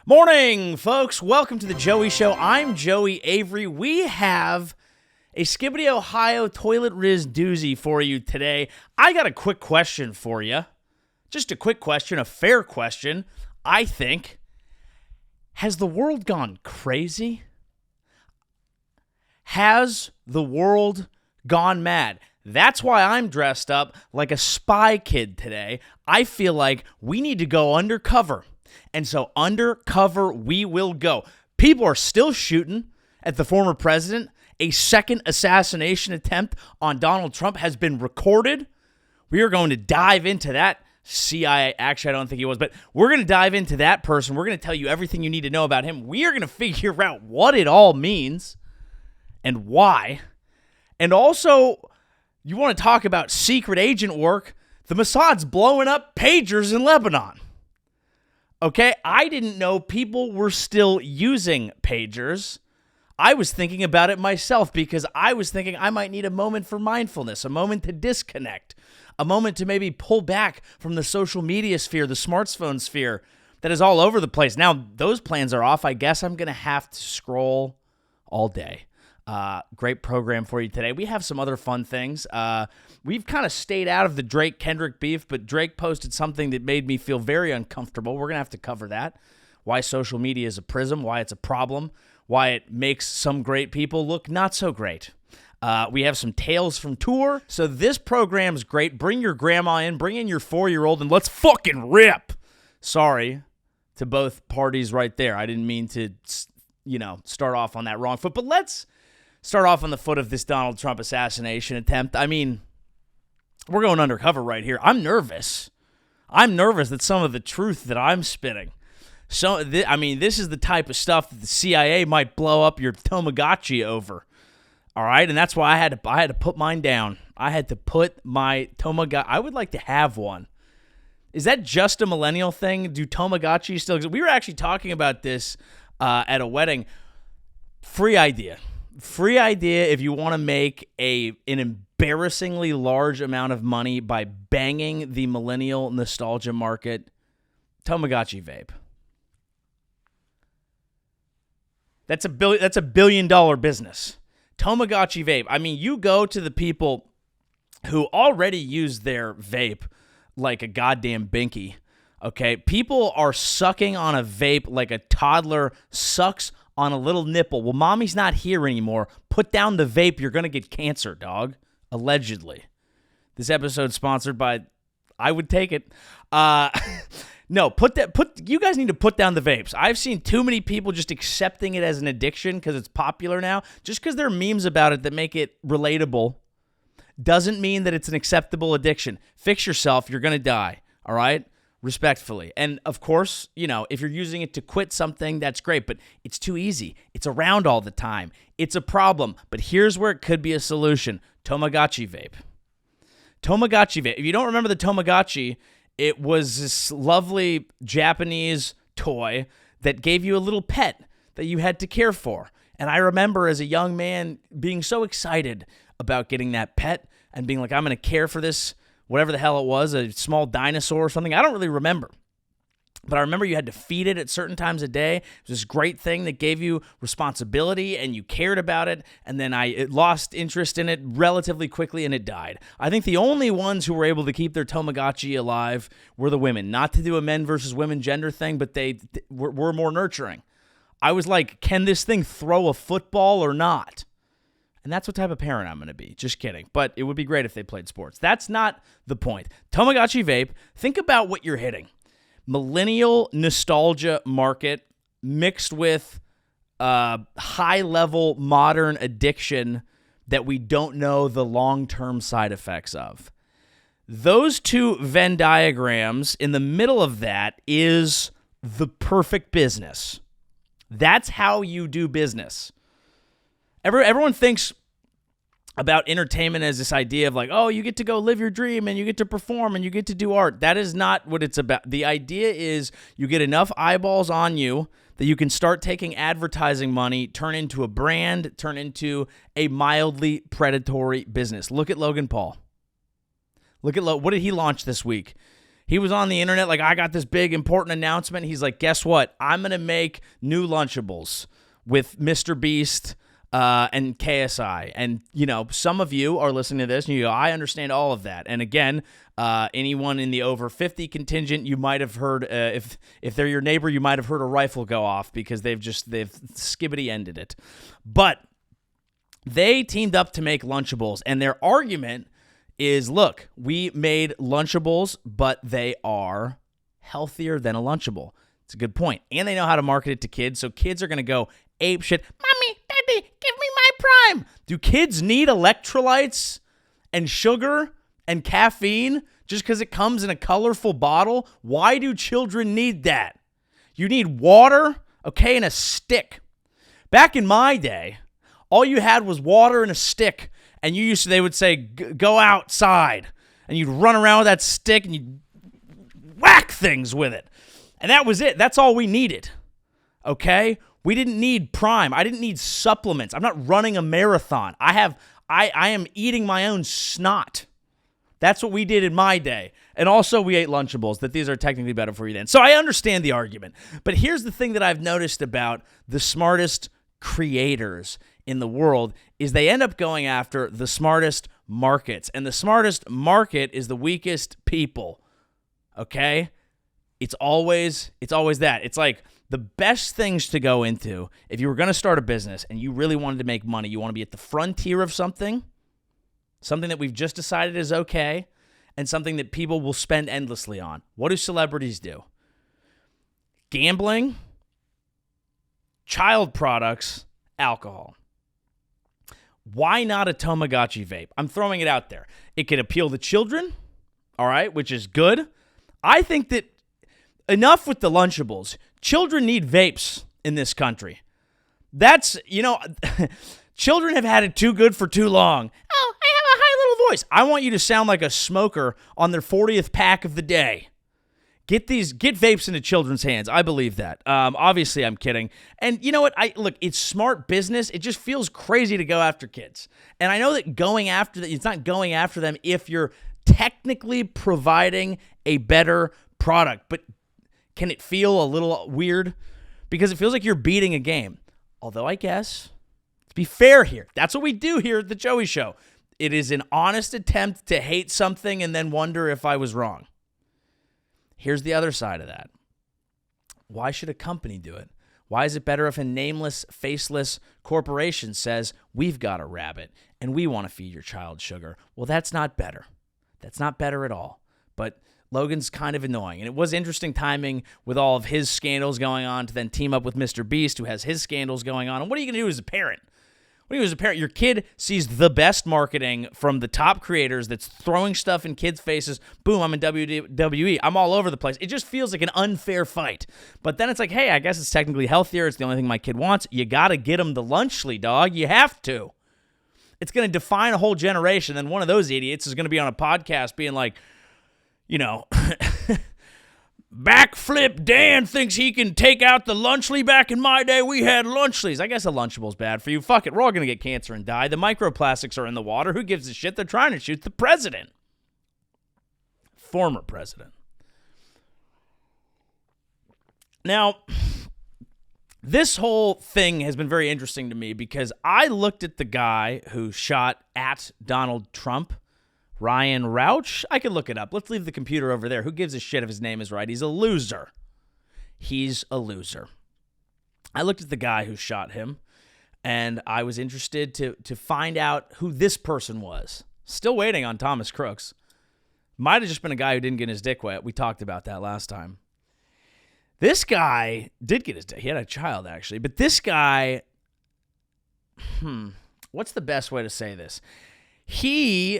Morning, folks. Welcome to the Joey Show. I'm Joey Avery. We have a Skibbity, Ohio toilet riz doozy for you today. I got a quick question for you. Just a quick question, a fair question, I think. Has the world gone crazy? Has the world gone mad? That's why I'm dressed up like a spy kid today. I feel like we need to go undercover. And so undercover we will go. People are still shooting at the former president. A second assassination attempt on Donald Trump has been recorded. We are going to dive into that. CIA, actually, I don't think he was, but we're going to dive into that person. We're going to tell you everything you need to know about him. We are going to figure out what it all means and why. And also, you want to talk about secret agent work? The Mossad's blowing up pagers in Lebanon. Okay, I didn't know people were still using pagers. I was thinking about it myself because I was thinking I might need a moment for mindfulness, a moment to disconnect, a moment to maybe pull back from the social media sphere, the smartphone sphere that is all over the place. Now, those plans are off. I guess I'm going to have to scroll all day. Great program for you today. We have some other fun things. We've kind of stayed out of the Drake-Kendrick beef, but Drake posted something that made me feel very uncomfortable. We're going to have to cover that. Why social media is a prism, why it's a problem, why it makes some great people look not so great. We have some tales from tour. So this program's great. Bring your grandma in, bring in your 4-year-old, and let's fucking rip. Sorry to both parties right there. I didn't mean to, start off on that wrong foot, but let's start off on the foot of this Donald Trump assassination attempt. I mean, we're going undercover right here. I'm nervous. I'm nervous that some of the truth that I'm spitting. This is the type of stuff that the CIA might blow up your Tamagotchi over. All right, and that's why I had to put mine down. I had to put my Tamagotchi. I would like to have one. Is that just a millennial thing? Do Tamagotchi still exist? We were actually talking about this at a wedding. Free idea if you want to make an embarrassingly large amount of money by banging the millennial nostalgia market. Tamagotchi vape. That's a $1 billion business. Tamagotchi vape. I mean, you go to the people who already use their vape like a goddamn binky. Okay, people are sucking on a vape like a toddler sucks on a little nipple. Well, mommy's not here anymore. Put down the vape. You're going to get cancer, dog. Allegedly. This episode's sponsored by I Would Take It. No, you guys need to put down the vapes. I've seen too many people just accepting it as an addiction because it's popular now. Just because there are memes about it that make it relatable doesn't mean that it's an acceptable addiction. Fix yourself. You're going to die. All right? Respectfully. And of course, if you're using it to quit something, that's great, but it's too easy. It's around all the time. It's a problem, but here's where it could be a solution. Tamagotchi vape. Tamagotchi vape. If you don't remember the Tamagotchi, it was this lovely Japanese toy that gave you a little pet that you had to care for. And I remember as a young man being so excited about getting that pet and being like, I'm going to care for this whatever the hell it was, a small dinosaur or something. I don't really remember. But I remember you had to feed it at certain times a day. It was this great thing that gave you responsibility and you cared about it. And then it lost interest in it relatively quickly and it died. I think the only ones who were able to keep their Tamagotchi alive were the women. Not to do a men versus women gender thing, but they were more nurturing. I was like, can this thing throw a football or not? And that's what type of parent I'm going to be. Just kidding. But it would be great if they played sports. That's not the point. Tamagotchi vape, think about what you're hitting. Millennial nostalgia market mixed with high-level modern addiction that we don't know the long-term side effects of. Those two Venn diagrams, in the middle of that is the perfect business. That's how you do business. Everyone thinks about entertainment as this idea of like, oh, you get to go live your dream and you get to perform and you get to do art. That is not what it's about. The idea is you get enough eyeballs on you that you can start taking advertising money, turn into a brand, turn into a mildly predatory business. Look at Logan Paul. What did he launch this week? He was on the internet like, I got this big important announcement. He's like, guess what? I'm going to make new Lunchables with Mr. Beast and KSI. And, some of you are listening to this and you go, I understand all of that. And again, anyone in the over 50 contingent, you might have heard, if they're your neighbor, you might have heard a rifle go off because they've skibbity ended it. But they teamed up to make Lunchables, and their argument is, look, we made Lunchables, but they are healthier than a Lunchable. It's a good point. And they know how to market it to kids, so kids are going to go ape shit. Mommy, Daddy, give me my Prime. Do kids need electrolytes and sugar and caffeine just because it comes in a colorful bottle? Why do children need that? You need water, okay, and a stick. Back in my day, all you had was water and a stick. And they would say, go outside. And you'd run around with that stick and you'd whack things with it. And that was it. That's all we needed. Okay? We didn't need Prime. I didn't need supplements. I'm not running a marathon. I am eating my own snot. That's what we did in my day. And also we ate Lunchables, that these are technically better for you then. So I understand the argument. But here's the thing that I've noticed about the smartest creators in the world is they end up going after the smartest markets. And the smartest market is the weakest people. Okay? It's always that. It's like the best things to go into if you were going to start a business and you really wanted to make money, you want to be at the frontier of something that we've just decided is okay, and something that people will spend endlessly on. What do celebrities do? Gambling, child products, alcohol. Why not a Tamagotchi vape? I'm throwing it out there. It could appeal to children, all right, which is good. I think that enough with the Lunchables. Children need vapes in this country. That's, children have had it too good for too long. Oh, I have a high little voice. I want you to sound like a smoker on their 40th pack of the day. Get vapes into children's hands. I believe that. Obviously, I'm kidding. And you know what? Look, it's smart business. It just feels crazy to go after kids. And I know that it's not going after them if you're technically providing a better product. But can it feel a little weird? Because it feels like you're beating a game. Although I guess, to be fair here, that's what we do here at the Joey Show. It is an honest attempt to hate something and then wonder if I was wrong. Here's the other side of that. Why should a company do it? Why is it better if a nameless, faceless corporation says, we've got a rabbit and we want to feed your child sugar? Well, that's not better. That's not better at all. But Logan's kind of annoying. And it was interesting timing with all of his scandals going on to then team up with Mr. Beast, who has his scandals going on. And what are you going to do as a parent? When you as a parent, your kid sees the best marketing from the top creators that's throwing stuff in kids' faces. Boom, I'm in WWE. I'm all over the place. It just feels like an unfair fight. But then it's like, hey, I guess it's technically healthier. It's the only thing my kid wants. You got to get him the Lunchly, dog. You have to. It's going to define a whole generation. Then one of those idiots is going to be on a podcast being like, Backflip Dan thinks he can take out the Lunchly. Back in my day, we had Lunchlys. I guess a Lunchable's bad for you. Fuck it. We're all going to get cancer and die. The microplastics are in the water. Who gives a shit? They're trying to shoot the president. Former president. Now, this whole thing has been very interesting to me because I looked at the guy who shot at Donald Trump, Ryan Routh. I could look it up. Let's leave the computer over there. Who gives a shit if his name is right? He's a loser. He's a loser. I looked at the guy who shot him, and I was interested to find out who this person was. Still waiting on Thomas Crooks. Might have just been a guy who didn't get his dick wet. We talked about that last time. This guy did get his dick. He had a child, actually. But this guy, what's the best way to say this? He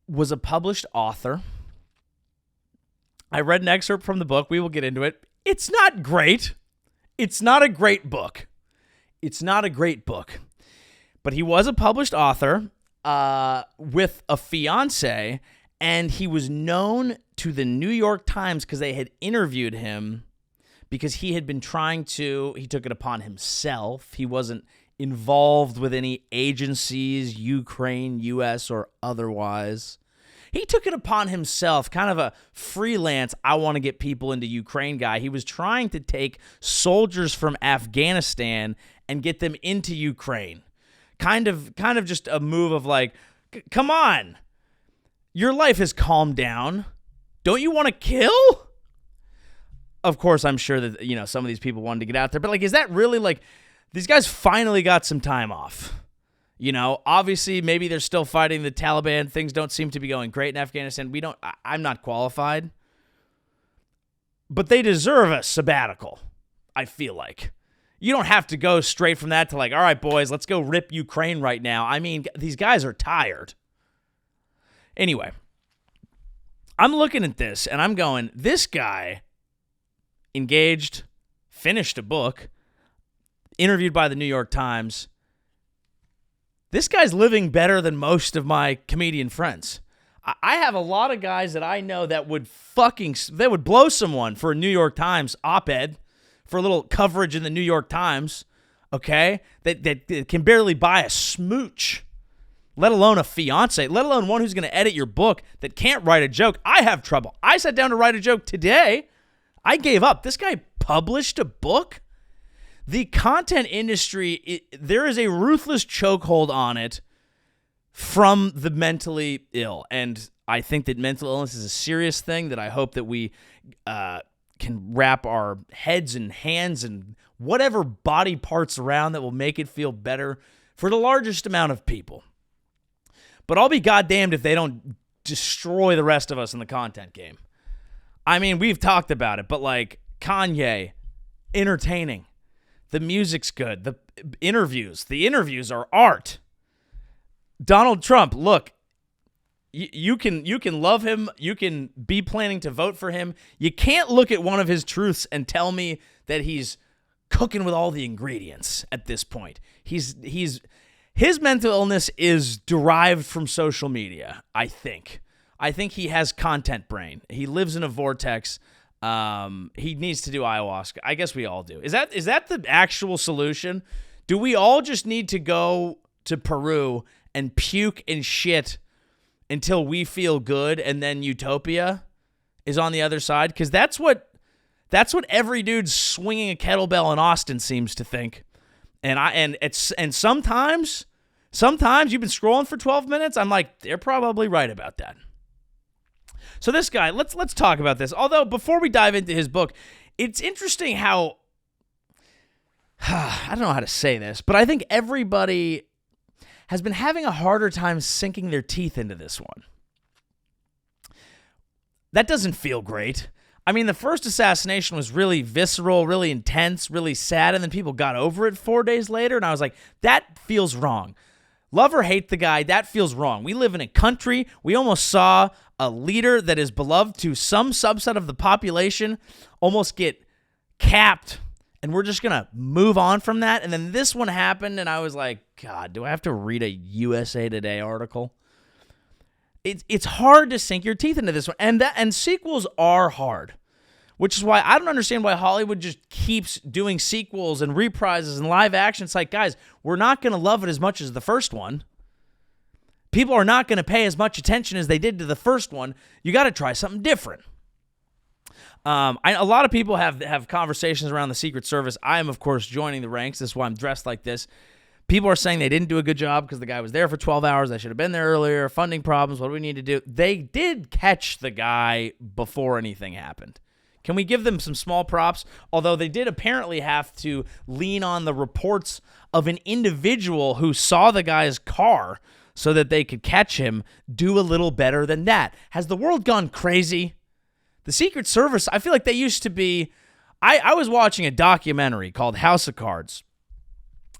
was a published author. I read an excerpt from the book. We will get into it. It's not great. It's not a great book. It's not a great book. But he was a published author with a fiance, and he was known to the New York Times because they had interviewed him because he had been he took it upon himself. He wasn't involved with any agencies, Ukraine, U.S., or otherwise. He took it upon himself, kind of a freelance, I want to get people into Ukraine guy. He was trying to take soldiers from Afghanistan and get them into Ukraine. Kind of just a move of like, come on, your life has calmed down. Don't you want to kill? Of course, I'm sure that, some of these people wanted to get out there, but like, is that really like, these guys finally got some time off? Obviously, maybe they're still fighting the Taliban. Things don't seem to be going great in Afghanistan. I'm not qualified, but they deserve a sabbatical, I feel like. You don't have to go straight from that to like, all right, boys, let's go rip Ukraine right now. I mean, these guys are tired. Anyway, I'm looking at this and I'm going, this guy engaged, finished a book, interviewed by the New York Times. This guy's living better than most of my comedian friends. I have a lot of guys that I know that would blow someone for a New York Times op-ed, for a little coverage in the New York Times, okay? That can barely buy a smooch, let alone a fiance, let alone one who's going to edit your book, that can't write a joke. I have trouble. I sat down to write a joke today. I gave up. This guy published a book? The content industry, there is a ruthless chokehold on it from the mentally ill. And I think that mental illness is a serious thing that I hope that we can wrap our heads and hands and whatever body parts around that will make it feel better for the largest amount of people. But I'll be goddamned if they don't destroy the rest of us in the content game. I mean, we've talked about it, but like Kanye, entertaining. The music's good. The interviews are art. Donald Trump, look, you can love him. You can be planning to vote for him. You can't look at one of his truths and tell me that he's cooking with all the ingredients at this point. His mental illness is derived from social media, I think. I think he has content brain. He lives in a vortex. He needs to do ayahuasca. I guess we all do. Is that the actual solution? Do we all just need to go to Peru and puke and shit until we feel good, and then utopia is on the other side? Because that's what every dude swinging a kettlebell in Austin seems to think. And sometimes you've been scrolling for 12 minutes. I'm like, they're probably right about that. So this guy, let's talk about this. Although before we dive into his book, it's interesting how I don't know how to say this, but I think everybody has been having a harder time sinking their teeth into this one. That doesn't feel great. I mean, the first assassination was really visceral, really intense, really sad, and then people got over it 4 days later, and I was like, that feels wrong. Love or hate the guy, that feels wrong. We live in a country. We almost saw a leader that is beloved to some subset of the population almost get capped, and we're just going to move on from that. And then this one happened, and I was like, God, do I have to read a USA Today article? It's hard to sink your teeth into this one, and sequels are hard, which is why I don't understand why Hollywood just keeps doing sequels and reprises and live action. It's like, guys, we're not going to love it as much as the first one. People are not going to pay as much attention as they did to the first one. You got to try something different. A lot of people have conversations around the Secret Service. I am, of course, joining the ranks. This is why I'm dressed like this. People are saying they didn't do a good job because the guy was there for 12 hours. They should have been there earlier. Funding problems. What do we need to do? They did catch the guy before anything happened. Can we give them some small props? Although they did apparently have to lean on the reports of an individual who saw the guy's car so that they could catch him, do a little better than that. Has the world gone crazy? The Secret Service, I feel like they used to be... I was watching a documentary called House of Cards.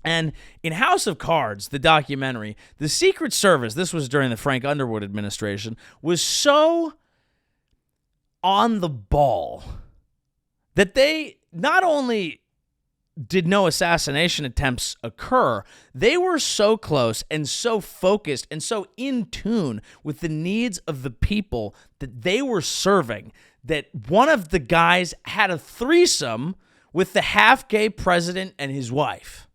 And in House of Cards, the documentary, the Secret Service, this was during the Frank Underwood administration, was so on the ball that they not only did no assassination attempts occur, they were so close and so focused and so in tune with the needs of the people that they were serving that one of the guys had a threesome with the half-gay president and his wife.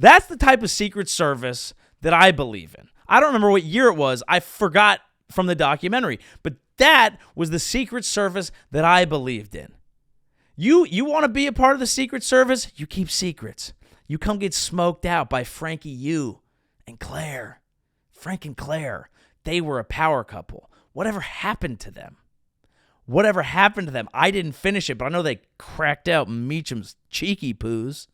That's the type of Secret Service that I believe in. I don't remember what year it was. I forgot from the documentary. But that was the Secret Service that I believed in. You want to be a part of the Secret Service? You keep secrets. You come get smoked out by Frankie Yu and Claire. Frank and Claire, they were a power couple. Whatever happened to them? Whatever happened to them? I didn't finish it, but I know they cracked out Meacham's cheeky poos.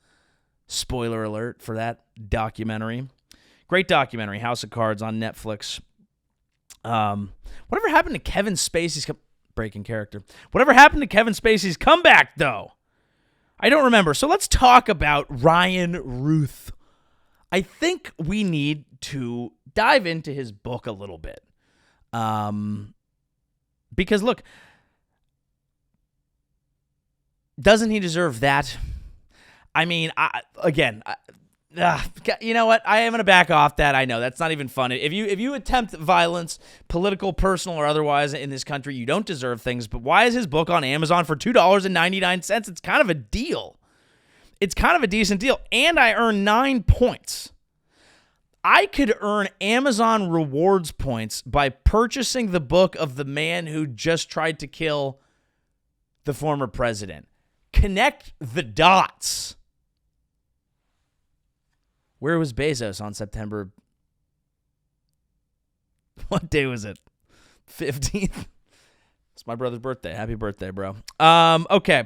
Spoiler alert for that documentary. Great documentary, House of Cards on Netflix. Whatever happened to Kevin Spacey's breaking character? Whatever happened to Kevin Spacey's comeback, though? I don't remember. So let's talk about Ryan Routh. I think we need to dive into his book a little bit. Because, look, doesn't he deserve that? I mean, you know what? I am going to back off that. I know that's not even funny. If you attempt violence, political, personal, or otherwise in this country, you don't deserve things. But why is his book on Amazon for $2.99? It's kind of a deal. It's kind of a decent deal. And I earn 9 points. I could earn Amazon rewards points by purchasing the book of the man who just tried to kill the former president. Connect the dots. Where was Bezos on September? What day was it? 15th? It's my brother's birthday. Happy birthday, bro. Okay.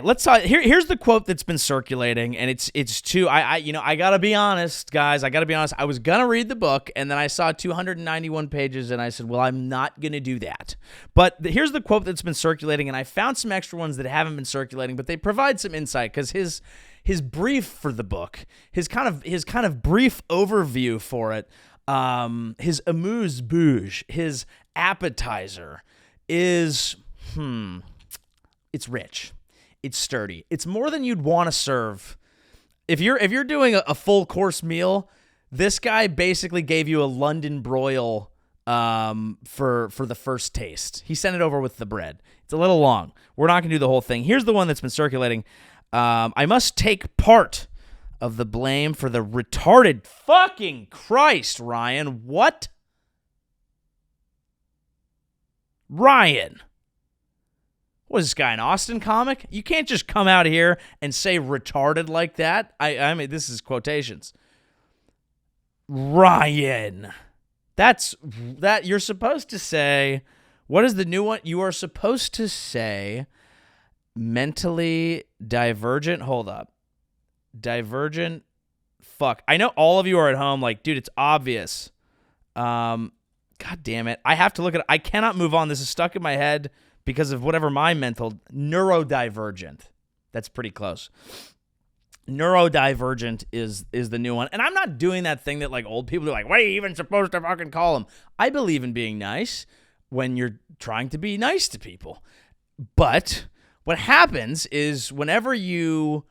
Let's talk. Here's the quote that's been circulating, and it's too. I gotta be honest, guys. I gotta be honest. I was gonna read the book, and then I saw 291 pages, and I said, well, I'm not gonna do that. But here's the quote that's been circulating, and I found some extra ones that haven't been circulating, but they provide some insight because his brief for the book, his kind of brief overview for it, his amuse-bouche, his appetizer is it's rich. It's sturdy. It's more than you'd want to serve. If you're doing a full course meal, this guy basically gave you a London broil for the first taste. He sent it over with the bread. It's a little long. We're not going to do the whole thing. Here's the one that's been circulating. I must take part of the blame for the retarded fucking Christ, Ryan. What? Ryan. What is this guy, an Austin comic? You can't just come out here and say retarded like that. I mean, this is quotations. Ryan. That you're supposed to say, what is the new one? You are supposed to say mentally divergent. Hold up. Divergent. Fuck. I know all of you are at home like, dude, it's obvious. God damn it. I have to look at it. I cannot move on. This is stuck in my head because of whatever my mental neurodivergent. That's pretty close. Neurodivergent is the new one. And I'm not doing that thing that like old people are like, what are you even supposed to fucking call them? I believe in being nice when you're trying to be nice to people. But what happens is whenever you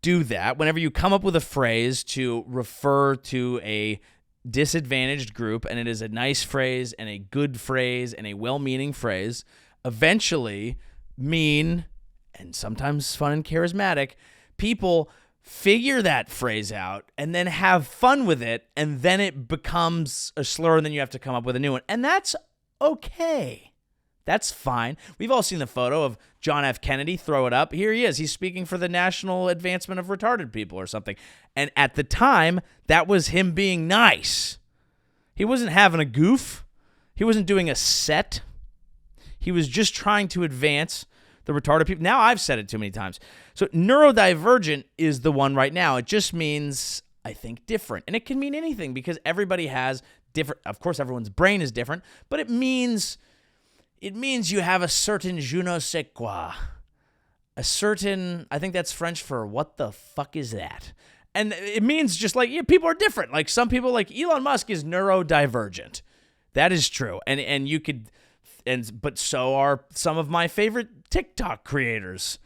do that, whenever you come up with a phrase to refer to a disadvantaged group, and it is a nice phrase and a good phrase and a well-meaning phrase, eventually mean and sometimes fun and charismatic people figure that phrase out and then have fun with it, and then it becomes a slur, and then you have to come up with a new one. And that's okay. That's fine. We've all seen the photo of John F. Kennedy. Throw it up. Here he is. He's speaking for the national advancement of retarded people or something. And at the time, that was him being nice. He wasn't having a goof. He wasn't doing a set. He was just trying to advance the retarded people. Now I've said it too many times. So neurodivergent is the one right now. It just means, I think, different. And it can mean anything because everybody has different. Of course, everyone's brain is different, but it means you have a certain je ne sais quoi. A certain, I think that's French for what the fuck is that? And it means just like, yeah, people are different. Like some people, like Elon Musk is neurodivergent. That is true. And you could, but so are some of my favorite TikTok creators.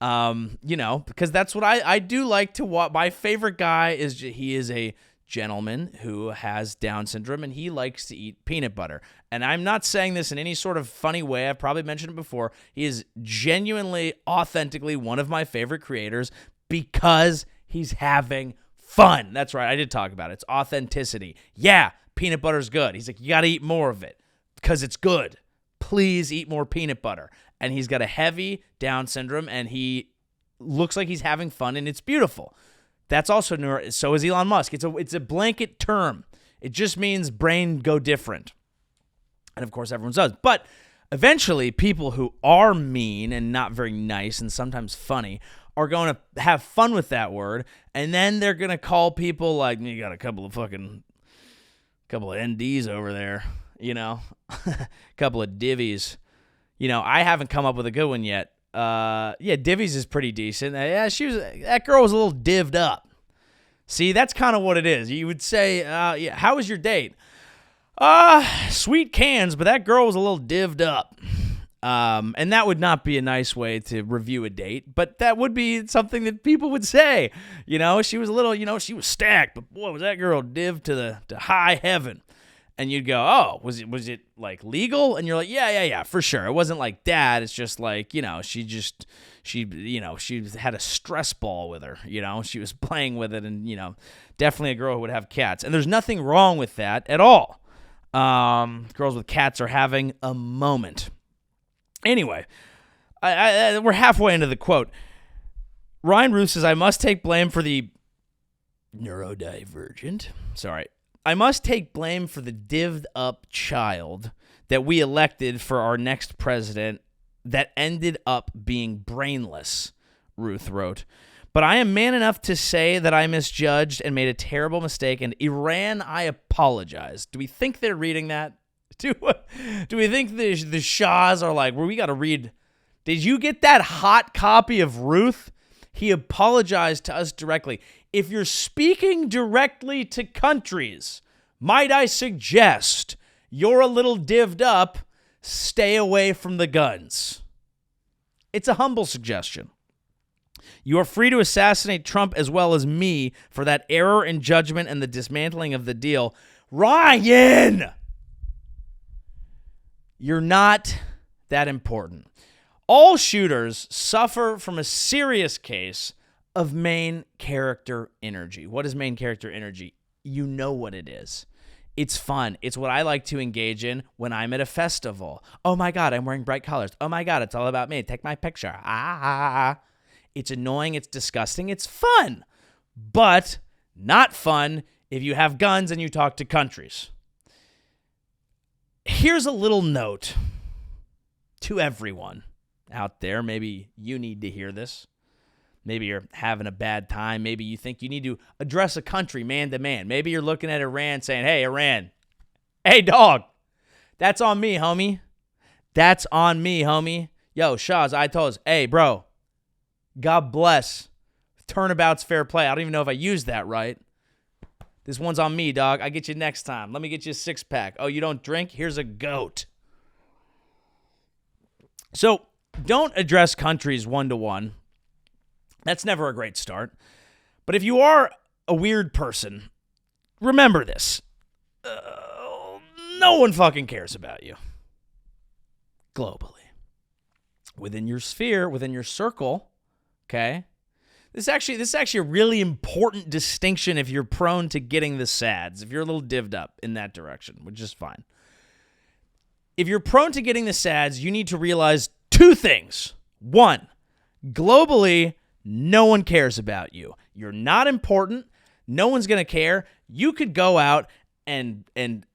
Because that's what I do like to watch. My favorite guy is, he is a gentleman who has Down syndrome, and he likes to eat peanut butter. And I'm not saying this in any sort of funny way. I've probably mentioned it before. He is genuinely, authentically one of my favorite creators because he's having fun. That's right. I did talk about it. It's authenticity. Yeah, peanut butter's good. He's like, you got to eat more of it because it's good. Please eat more peanut butter. And he's got a heavy Down syndrome, and he looks like he's having fun, and it's beautiful. That's also so is Elon Musk. It's a blanket term. It just means brain go different. And of course, everyone does. But eventually, people who are mean and not very nice and sometimes funny are going to have fun with that word, and then they're going to call people like, you got a couple of NDs over there, a couple of divvies. I haven't come up with a good one yet. Divvies is pretty decent. That girl was a little divved up. See, that's kind of what it is. You would say, how was your date? Sweet cans, but that girl was a little divved up. And that would not be a nice way to review a date, but that would be something that people would say. She was a little, she was stacked, but boy, was that girl divved to high heaven. And you'd go, oh, was it like legal? And you're like, yeah, for sure. It wasn't like that. It's just like, she had a stress ball with her, she was playing with it, and, definitely a girl who would have cats. And there's nothing wrong with that at all. Girls with cats are having a moment. Anyway, we're halfway into the quote. Ryan Routh says, I must take blame for the neurodivergent. I must take blame for the divved up child that we elected for our next president that ended up being brainless, Routh wrote. But I am man enough to say that I misjudged and made a terrible mistake, and Iran, I apologize. Do we think they're reading that? Do we think the Shahs are like, well, we got to read? Did you get that hot copy of Routh? He apologized to us directly. If you're speaking directly to countries, might I suggest you're a little divved up, stay away from the guns. It's a humble suggestion. You are free to assassinate Trump as well as me for that error in judgment and the dismantling of the deal. Ryan! You're not that important. All shooters suffer from a serious case of main character energy. What is main character energy? You know what it is. It's fun. It's what I like to engage in when I'm at a festival. Oh my God, I'm wearing bright colors. Oh my God, it's all about me. Take my picture. It's annoying. It's disgusting. It's fun. But not fun if you have guns and you talk to countries. Here's a little note to everyone out there. Maybe you need to hear this. Maybe you're having a bad time. Maybe you think you need to address a country man to man. Maybe you're looking at Iran saying, hey, Iran, hey, dog, that's on me, homie. That's on me, homie. Yo, Shahs, Ayatollahs, hey, bro, God bless. Turnabout's fair play. I don't even know if I used that right. This one's on me, dog. I get you next time. Let me get you a six-pack. Oh, you don't drink? Here's a goat. So don't address countries one-to-one. That's never a great start. But if you are a weird person, remember this. No one fucking cares about you. Globally. Within your sphere, within your circle, okay? This is actually a really important distinction if you're prone to getting the sads, if you're a little divved up in that direction, which is fine. If you're prone to getting the sads, you need to realize two things. One, globally, no one cares about you. You're not important. No one's going to care. You could go out and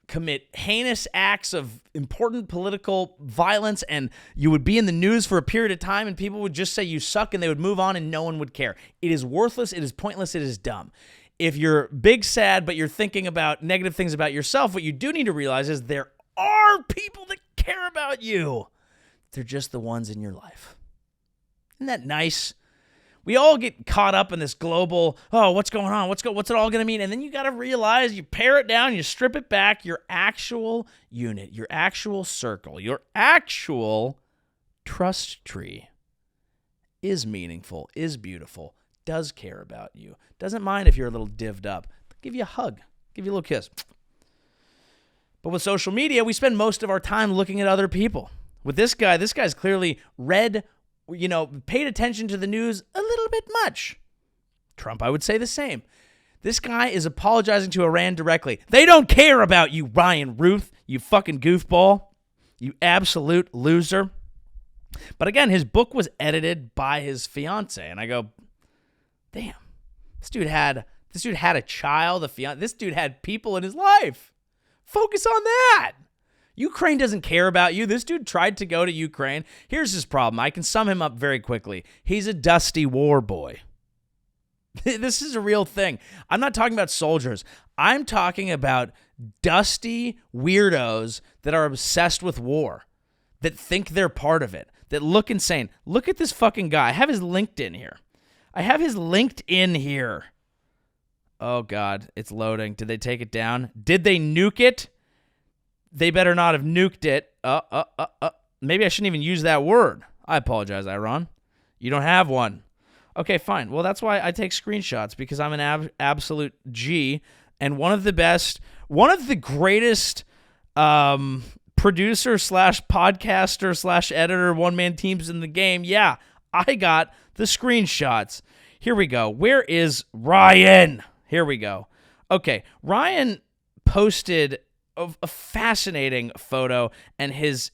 commit heinous acts of important political violence, and you would be in the news for a period of time, and people would just say you suck, and they would move on, and no one would care. It is worthless. It is pointless. It is dumb. If you're big sad, but you're thinking about negative things about yourself, what you do need to realize is there are people that care about you. They're just the ones in your life. Isn't that nice? We all get caught up in this global, oh, what's going on? What's it all going to mean? And then you got to realize, you pare it down, you strip it back, your actual unit, your actual circle, your actual trust tree is meaningful, is beautiful, does care about you, doesn't mind if you're a little divved up. Give you a hug, give you a little kiss. But with social media, we spend most of our time looking at other people. With this guy's clearly read, paid attention to the news a little bit much. Trump, I would say the same. This guy is apologizing to Iran directly. They don't care about you, Ryan Routh, you fucking goofball, you absolute loser. But again, his book was edited by his fiance, and I go, damn, this dude had a child, a fiance. This dude had people in his life. Focus on that. Ukraine doesn't care about you. This dude tried to go to Ukraine. Here's his problem. I can sum him up very quickly. He's a dusty war boy. This is a real thing. I'm not talking about soldiers. I'm talking about dusty weirdos that are obsessed with war, that think they're part of it, that look insane. Look at this fucking guy. I have his LinkedIn here. Oh, God, it's loading. Did they take it down? Did they nuke it? They better not have nuked it. Maybe I shouldn't even use that word. I apologize, Iran. You don't have one. Okay, fine. Well, that's why I take screenshots, because I'm an absolute G, and one of the greatest producer slash podcaster slash editor one-man teams in the game. Yeah, I got the screenshots. Here we go. Where is Ryan? Here we go. Okay, Ryan posted a fascinating photo, and his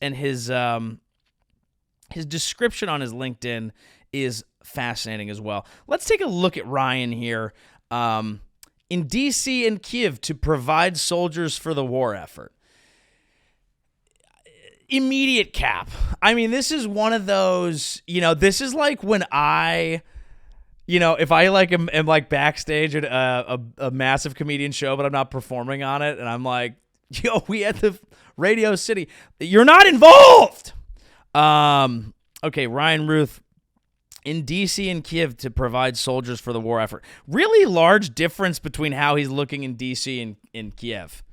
description on his LinkedIn is fascinating as well. Let's take a look at Ryan here. In D.C. and Kiev to provide soldiers for the war effort. Immediate cap. I mean, this is one of those, this is like when I, if I am like backstage at a massive comedian show, but I'm not performing on it, and I'm like, we at the Radio City. You're not involved. Okay, Ryan Routh. In D.C. and Kiev to provide soldiers for the war effort. Really large difference between how he's looking in D.C. and in Kiev.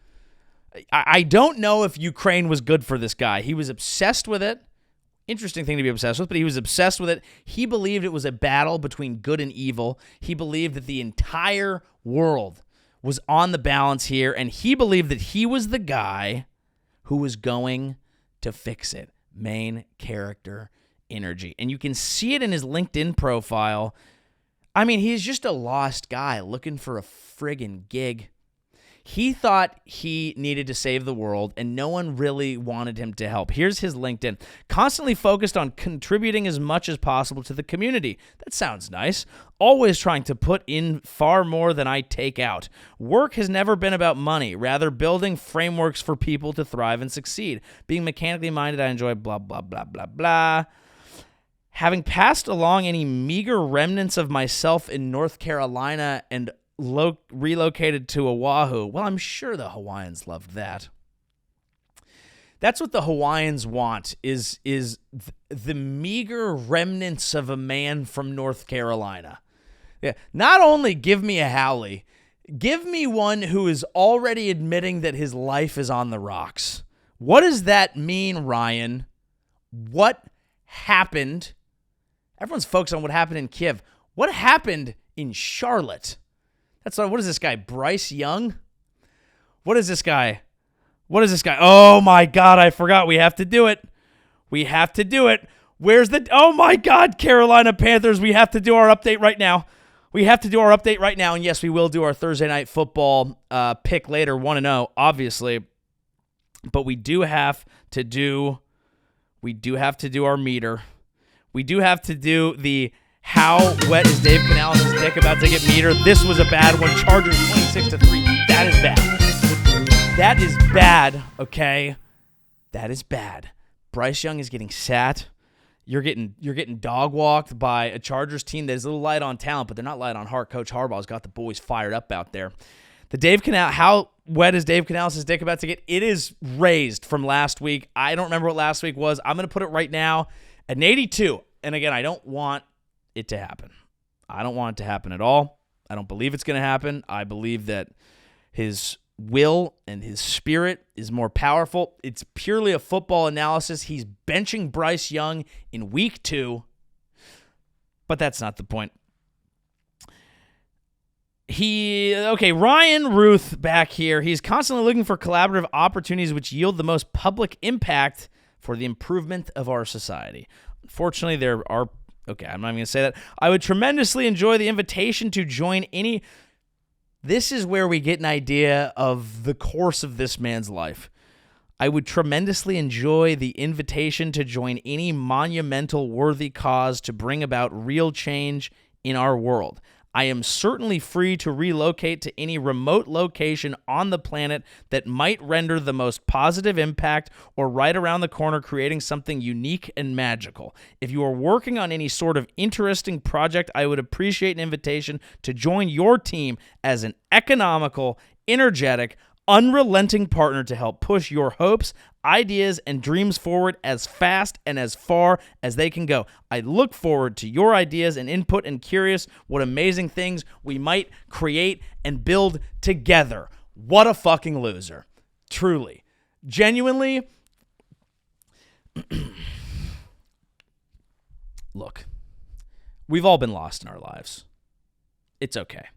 I don't know if Ukraine was good for this guy. He was obsessed with it. Interesting thing to be obsessed with, but he was obsessed with it. He believed it was a battle between good and evil. He believed that the entire world was on the balance here, and he believed that he was the guy who was going to fix it. Main character energy. And you can see it in his LinkedIn profile. I mean, he's just a lost guy looking for a friggin' gig. He thought he needed to save the world, and no one really wanted him to help. Here's his LinkedIn. Constantly focused on contributing as much as possible to the community. That sounds nice. Always trying to put in far more than I take out. Work has never been about money, rather building frameworks for people to thrive and succeed. Being mechanically minded, I enjoy blah, blah, blah, blah, blah. Having passed along any meager remnants of myself in North Carolina and relocated to Oahu. Well, I'm sure the Hawaiians loved that. That's what the Hawaiians want, is the meager remnants of a man from North Carolina. Yeah. Not only give me a haole, give me one who is already admitting that his life is on the rocks. What does that mean, Ryan? What happened? Everyone's focused on what happened in Kiev. What happened in Charlotte? What is this guy, Bryce Young? What is this guy? Oh my God, I forgot. We have to do it. Oh my God, Carolina Panthers. We have to do our update right now. And yes, we will do our Thursday night football pick later, 1-0, obviously. But we do have to do our meter. We do have to do the how wet is Dave Canales' dick about to get meter. This was a bad one. Chargers 26-3. That is bad, okay? That is bad. Bryce Young is getting sat. You're getting dog walked by a Chargers team that is a little light on talent, but they're not light on heart. Coach Harbaugh's got the boys fired up out there. How wet is Dave Canales' dick about to get? It is raised from last week. I don't remember what last week was. I'm going to put it right now at an 82. And again, I don't want it to happen. I don't want it to happen at all. I don't believe it's going to happen. I believe that his will and his spirit is more powerful. It's purely a football analysis. He's benching Bryce Young in week 2, but that's not the point. Ryan Routh back here. He's constantly looking for collaborative opportunities which yield the most public impact for the improvement of our society. Unfortunately, I'm not even going to say that. I would tremendously enjoy the invitation to join any... This is where we get an idea of the course of this man's life. I would tremendously enjoy the invitation to join any monumental worthy cause to bring about real change in our world. I am certainly free to relocate to any remote location on the planet that might render the most positive impact or right around the corner creating something unique and magical. If you are working on any sort of interesting project, I would appreciate an invitation to join your team as an economical, energetic, unrelenting partner to help push your hopes, ideas, and dreams forward as fast and as far as they can go. I look forward to your ideas and input and curious what amazing things we might create and build together. What a fucking loser. Truly. Genuinely. Look, we've all been lost in our lives. It's okay.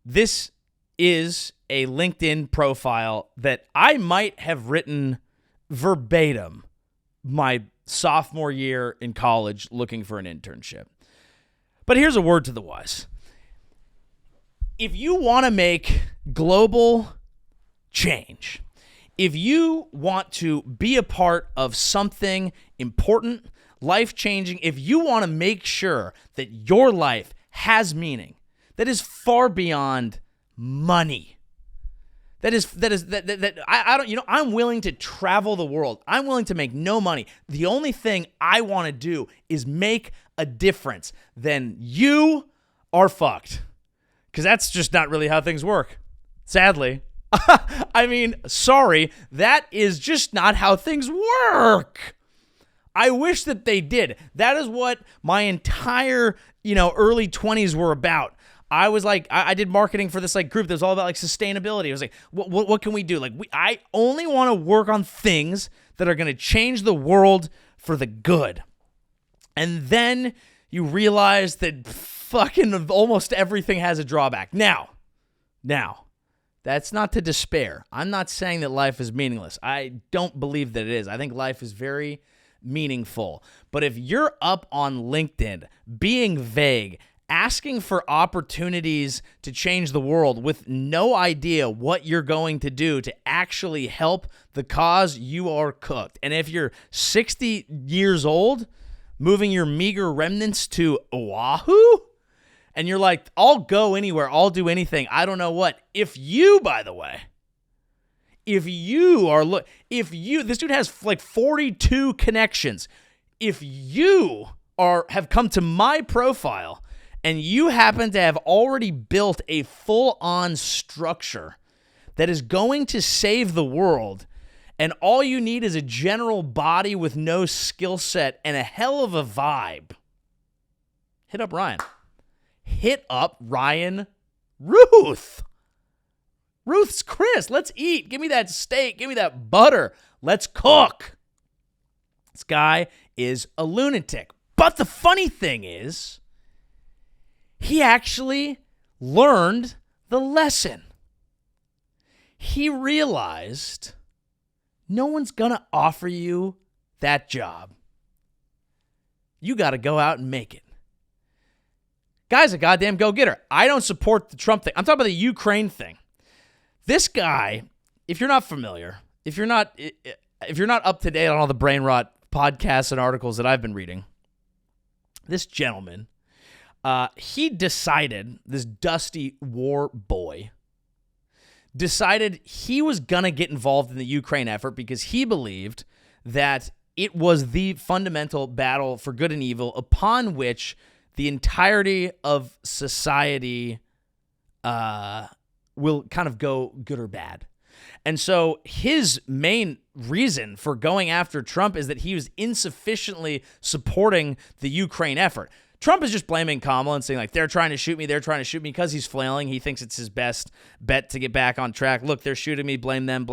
This is a LinkedIn profile that I might have written verbatim my sophomore year in college looking for an internship. But here's a word to the wise. If you want to make global change, if you want to be a part of something important, life-changing, if you want to make sure that your life has meaning that is far beyond money. I don't, I'm willing to travel the world. I'm willing to make no money. The only thing I want to do is make a difference. Then you are fucked. Because that's just not really how things work. Sadly. I mean, sorry, that is just not how things work. I wish that they did. That is what my entire, early 20s were about. I was like, I did marketing for this group that was all about sustainability. I was like, what can we do? I only want to work on things that are going to change the world for the good. And then you realize that fucking almost everything has a drawback. Now, that's not to despair. I'm not saying that life is meaningless. I don't believe that it is. I think life is very meaningful. But if you're up on LinkedIn being vague, asking for opportunities to change the world with no idea what you're going to do to actually help the cause, you are cooked. And if you're 60 years old, moving your meager remnants to Oahu, and you're like, I'll go anywhere, I'll do anything, I don't know what. This dude has 42 connections. If you have come to my profile and you happen to have already built a full-on structure that is going to save the world, and all you need is a general body with no skill set and a hell of a vibe, hit up Ryan. Hit up Ryan Routh. Ruth's Chris. Let's eat. Give me that steak. Give me that butter. Let's cook. This guy is a lunatic. But the funny thing is, he actually learned the lesson. He realized no one's going to offer you that job. You got to go out and make it. Guy's a goddamn go-getter. I don't support the Trump thing. I'm talking about the Ukraine thing. This guy, if you're not familiar, if you're not up to date on all the brain rot podcasts and articles that I've been reading, this gentleman, he decided, this dusty war boy, decided he was going to get involved in the Ukraine effort because he believed that it was the fundamental battle for good and evil upon which the entirety of society will kind of go good or bad. And so his main reason for going after Trump is that he was insufficiently supporting the Ukraine effort. Trump is just blaming Kamala and saying, they're trying to shoot me because he's flailing. He thinks it's his best bet to get back on track. Look, they're shooting me. Blame them.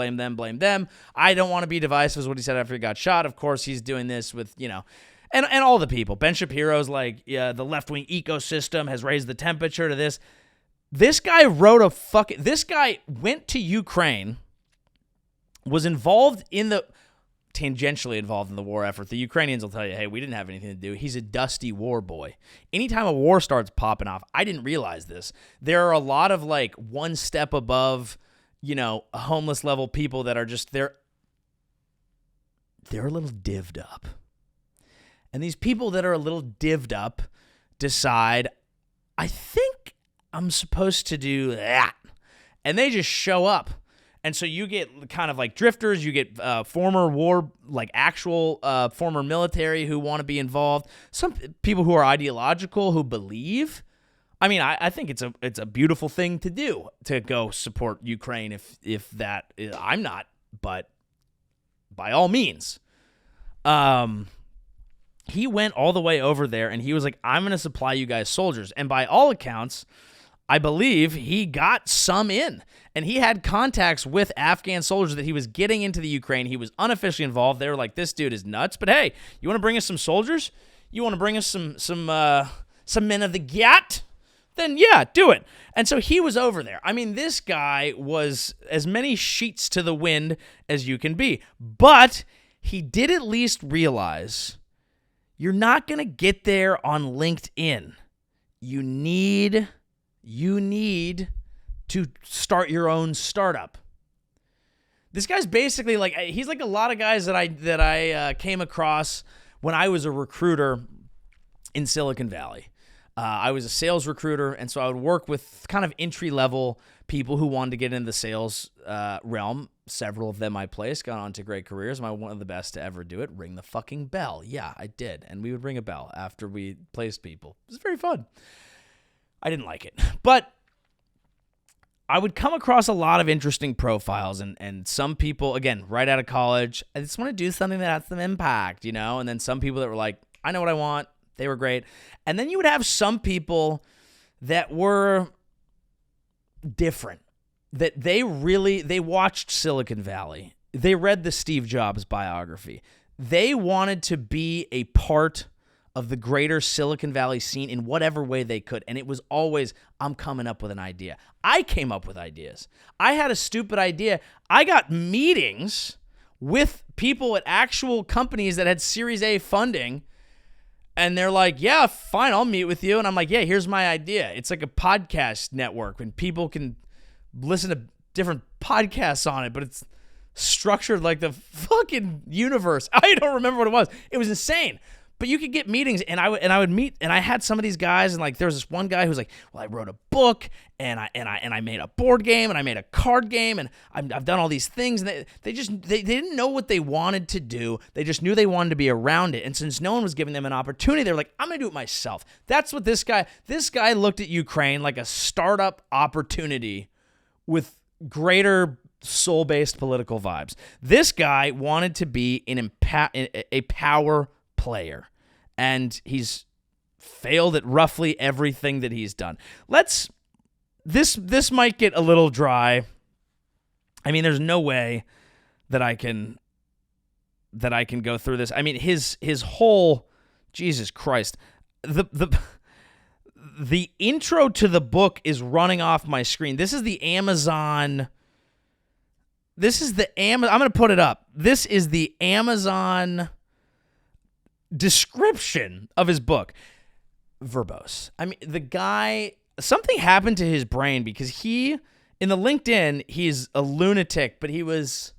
I don't want to be divisive is what he said after he got shot. Of course, he's doing this with, and all the people. Ben Shapiro's the left-wing ecosystem has raised the temperature to this. This guy this guy went to Ukraine, was involved in tangentially involved in the war effort. The Ukrainians will tell you, hey, we didn't have anything to do. He's a dusty war boy. Anytime a war starts popping off, I didn't realize this. There are a lot of like one step above, homeless level people that are just they're a little divvied up. And these people that are a little divvied up decide, I think I'm supposed to do that. And they just show up. And so you get kind of like drifters, you get former war, like actual former military who want to be involved. Some people who are ideological, who believe. I mean, I think it's a beautiful thing to do, to go support Ukraine if that is, I'm not, but by all means. He went all the way over there and he was like, I'm going to supply you guys soldiers. And by all accounts, I believe he got some in, and he had contacts with Afghan soldiers that he was getting into the Ukraine. He was unofficially involved. They were like, this dude is nuts, but hey, you want to bring us some soldiers? You want to bring us some men of the Gyat? Then yeah, do it. And so he was over there. I mean, this guy was as many sheets to the wind as you can be, but he did at least realize you're not going to get there on LinkedIn. You need to start your own startup. This guy's basically like, he's like a lot of guys that I came across when I was a recruiter in Silicon Valley. I was a sales recruiter, and so I would work with kind of entry-level people who wanted to get into the sales realm. Several of them I placed, got on to great careers. I'm one of the best to ever do it. Ring the fucking bell. Yeah, I did. And we would ring a bell after we placed people. It was very fun. I didn't like it. But I would come across a lot of interesting profiles, and some people, again, right out of college, I just want to do something that has some impact, And then some people that were like, I know what I want. They were great. And then you would have some people that were different, that they watched Silicon Valley. They read the Steve Jobs biography. They wanted to be a part of the greater Silicon Valley scene in whatever way they could. And it was always, I'm coming up with an idea. I came up with ideas. I had a stupid idea. I got meetings with people at actual companies that had Series A funding, and they're like, yeah, fine, I'll meet with you. And I'm like, yeah, here's my idea. It's like a podcast network when people can listen to different podcasts on it, but it's structured like the fucking universe. I don't remember what it was. It was insane. But you could get meetings, and I would meet, and I had some of these guys, and like there was this one guy who was like, well, I wrote a book, and I made a board game, and I made a card game, and I've done all these things, and they didn't know what they wanted to do. They just knew they wanted to be around it, and since no one was giving them an opportunity, they're like, I'm gonna do it myself. That's what this guy looked at Ukraine like a startup opportunity with greater soul-based political vibes. This guy wanted to be a power player, and he's failed at roughly everything that he's done. This might get a little dry. I mean, there's no way that I can go through this. I mean, his whole, Jesus Christ, the intro to the book is running off my screen. This is the Amazon. I'm going to put it up. This is the Amazon description of his book. Verbose. I mean, the guy, something happened to his brain, because in the LinkedIn, he's a lunatic, but he was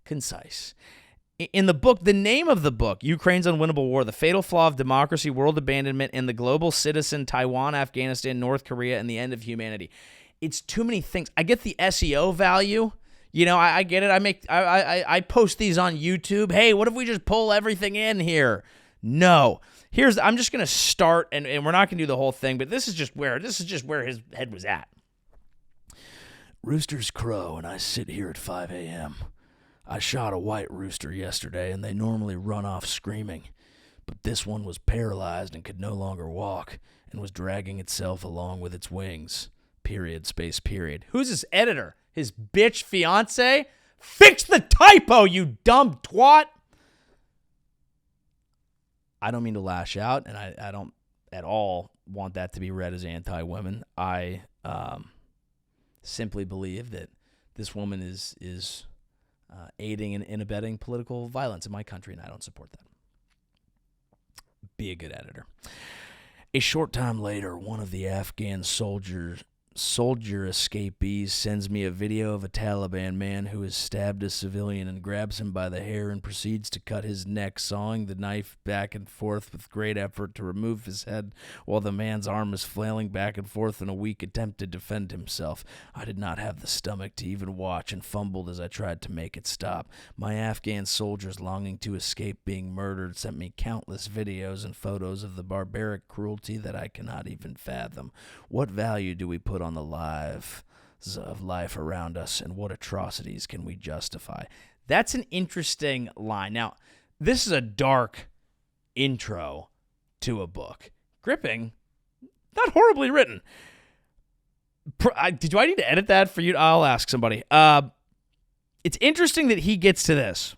concise. In the book, the name of the book, Ukraine's Unwinnable War, The Fatal Flaw of Democracy, World Abandonment, and the Global Citizen, Taiwan, Afghanistan, North Korea, and the End of Humanity. It's too many things. I get the SEO value. I get it. I post these on YouTube. Hey, what if we just pull everything in here? No. I'm just going to start, and we're not going to do the whole thing, but this is just where his head was at. Roosters crow, and I sit here at 5 a.m. I shot a white rooster yesterday, and they normally run off screaming, but this one was paralyzed and could no longer walk, and was dragging itself along with its wings. Period, space, period. Who's his editor? His bitch fiance? Fix the typo, you dumb twat! I don't mean to lash out, and I don't at all want that to be read as anti-women. I simply believe that this woman is aiding and abetting political violence in my country, and I don't support that. Be a good editor. A short time later, one of the Afghan soldier escapees sends me a video of a Taliban man who has stabbed a civilian and grabs him by the hair and proceeds to cut his neck, sawing the knife back and forth with great effort to remove his head while the man's arm is flailing back and forth in a weak attempt to defend himself. I did not have the stomach to even watch and fumbled as I tried to make it stop. My Afghan soldiers longing to escape being murdered sent me countless videos and photos of the barbaric cruelty that I cannot even fathom. What value do we put on the lives of life around us, and what atrocities can we justify? That's an interesting line. Now, this is a dark intro to a book. Gripping, not horribly written. Do I need to edit that for you? I'll ask somebody. It's interesting that he gets to this.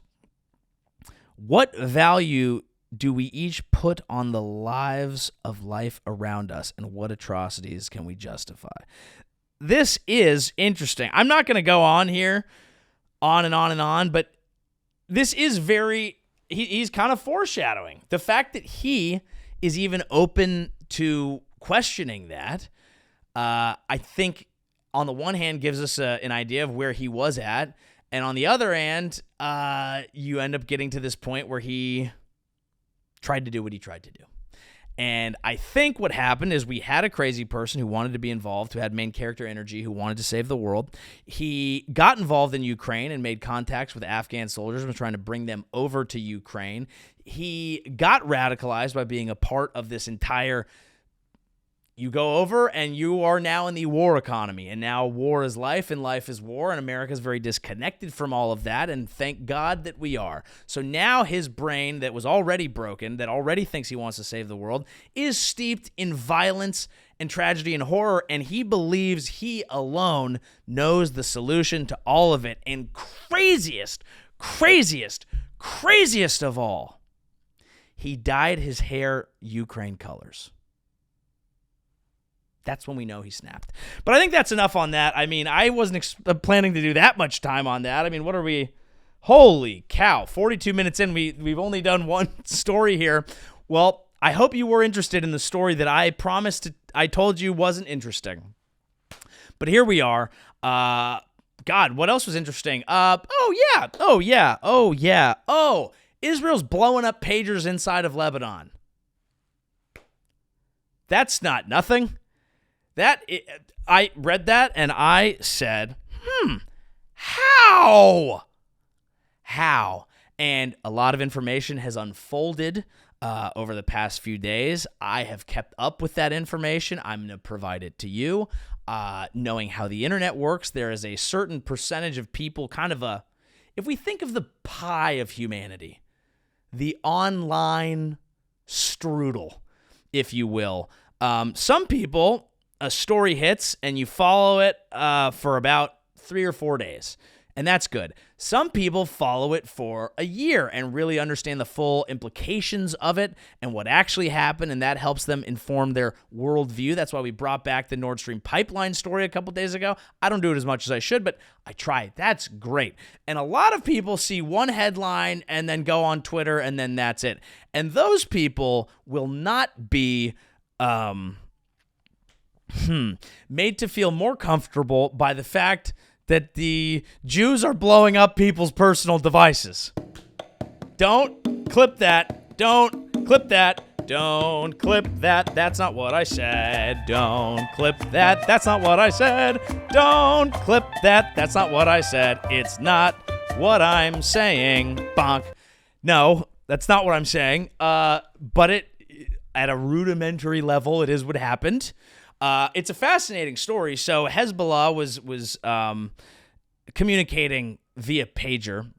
What value do we each put on the lives of life around us, and what atrocities can we justify? This is interesting. I'm not going to go on here, on and on and on, but this is he's kind of foreshadowing. The fact that he is even open to questioning that, I think on the one hand gives us an idea of where he was at, and on the other hand, you end up getting to this point where he tried to do what he tried to do. And I think what happened is we had a crazy person who wanted to be involved, who had main character energy, who wanted to save the world. He got involved in Ukraine and made contacts with Afghan soldiers and was trying to bring them over to Ukraine. He got radicalized by being a part of this entire, you go over and you are now in the war economy, and now war is life and life is war, and America is very disconnected from all of that, and thank God that we are. So now his brain that was already broken, that already thinks he wants to save the world, is steeped in violence and tragedy and horror, and he believes he alone knows the solution to all of it. And craziest of all, he dyed his hair Ukraine colors. That's when we know he snapped. But I think that's enough on that. I mean, I wasn't planning to do that much time on that. I mean, what are we? Holy cow. 42 minutes in, we've only done one story here. Well, I hope you were interested in the story that I told you wasn't interesting. But here we are. God, what else was interesting? Oh, Israel's blowing up pagers inside of Lebanon. That's not nothing. I read that and I said, how? And a lot of information has unfolded over the past few days. I have kept up with that information. I'm going to provide it to you. Knowing how the internet works, there is a certain percentage of people, if we think of the pie of humanity, the online strudel, if you will, some people, a story hits and you follow it for about 3 or 4 days, and that's good. Some people follow it for a year and really understand the full implications of it and what actually happened, and that helps them inform their worldview. That's why we brought back the Nord Stream pipeline story a couple days ago. I don't do it as much as I should, but I try. That's great. And a lot of people see one headline and then go on Twitter, and then that's it. And those people will not be made to feel more comfortable by the fact that the Jews are blowing up people's personal devices. Don't clip that. Don't clip that. Don't clip that. That's not what I said. Don't clip that. That's not what I said. Don't clip that. That's not what I said. It's not what I'm saying. Bonk. No, that's not what I'm saying. But it, at a rudimentary level, it is what happened. It's a fascinating story. So Hezbollah was communicating via pager,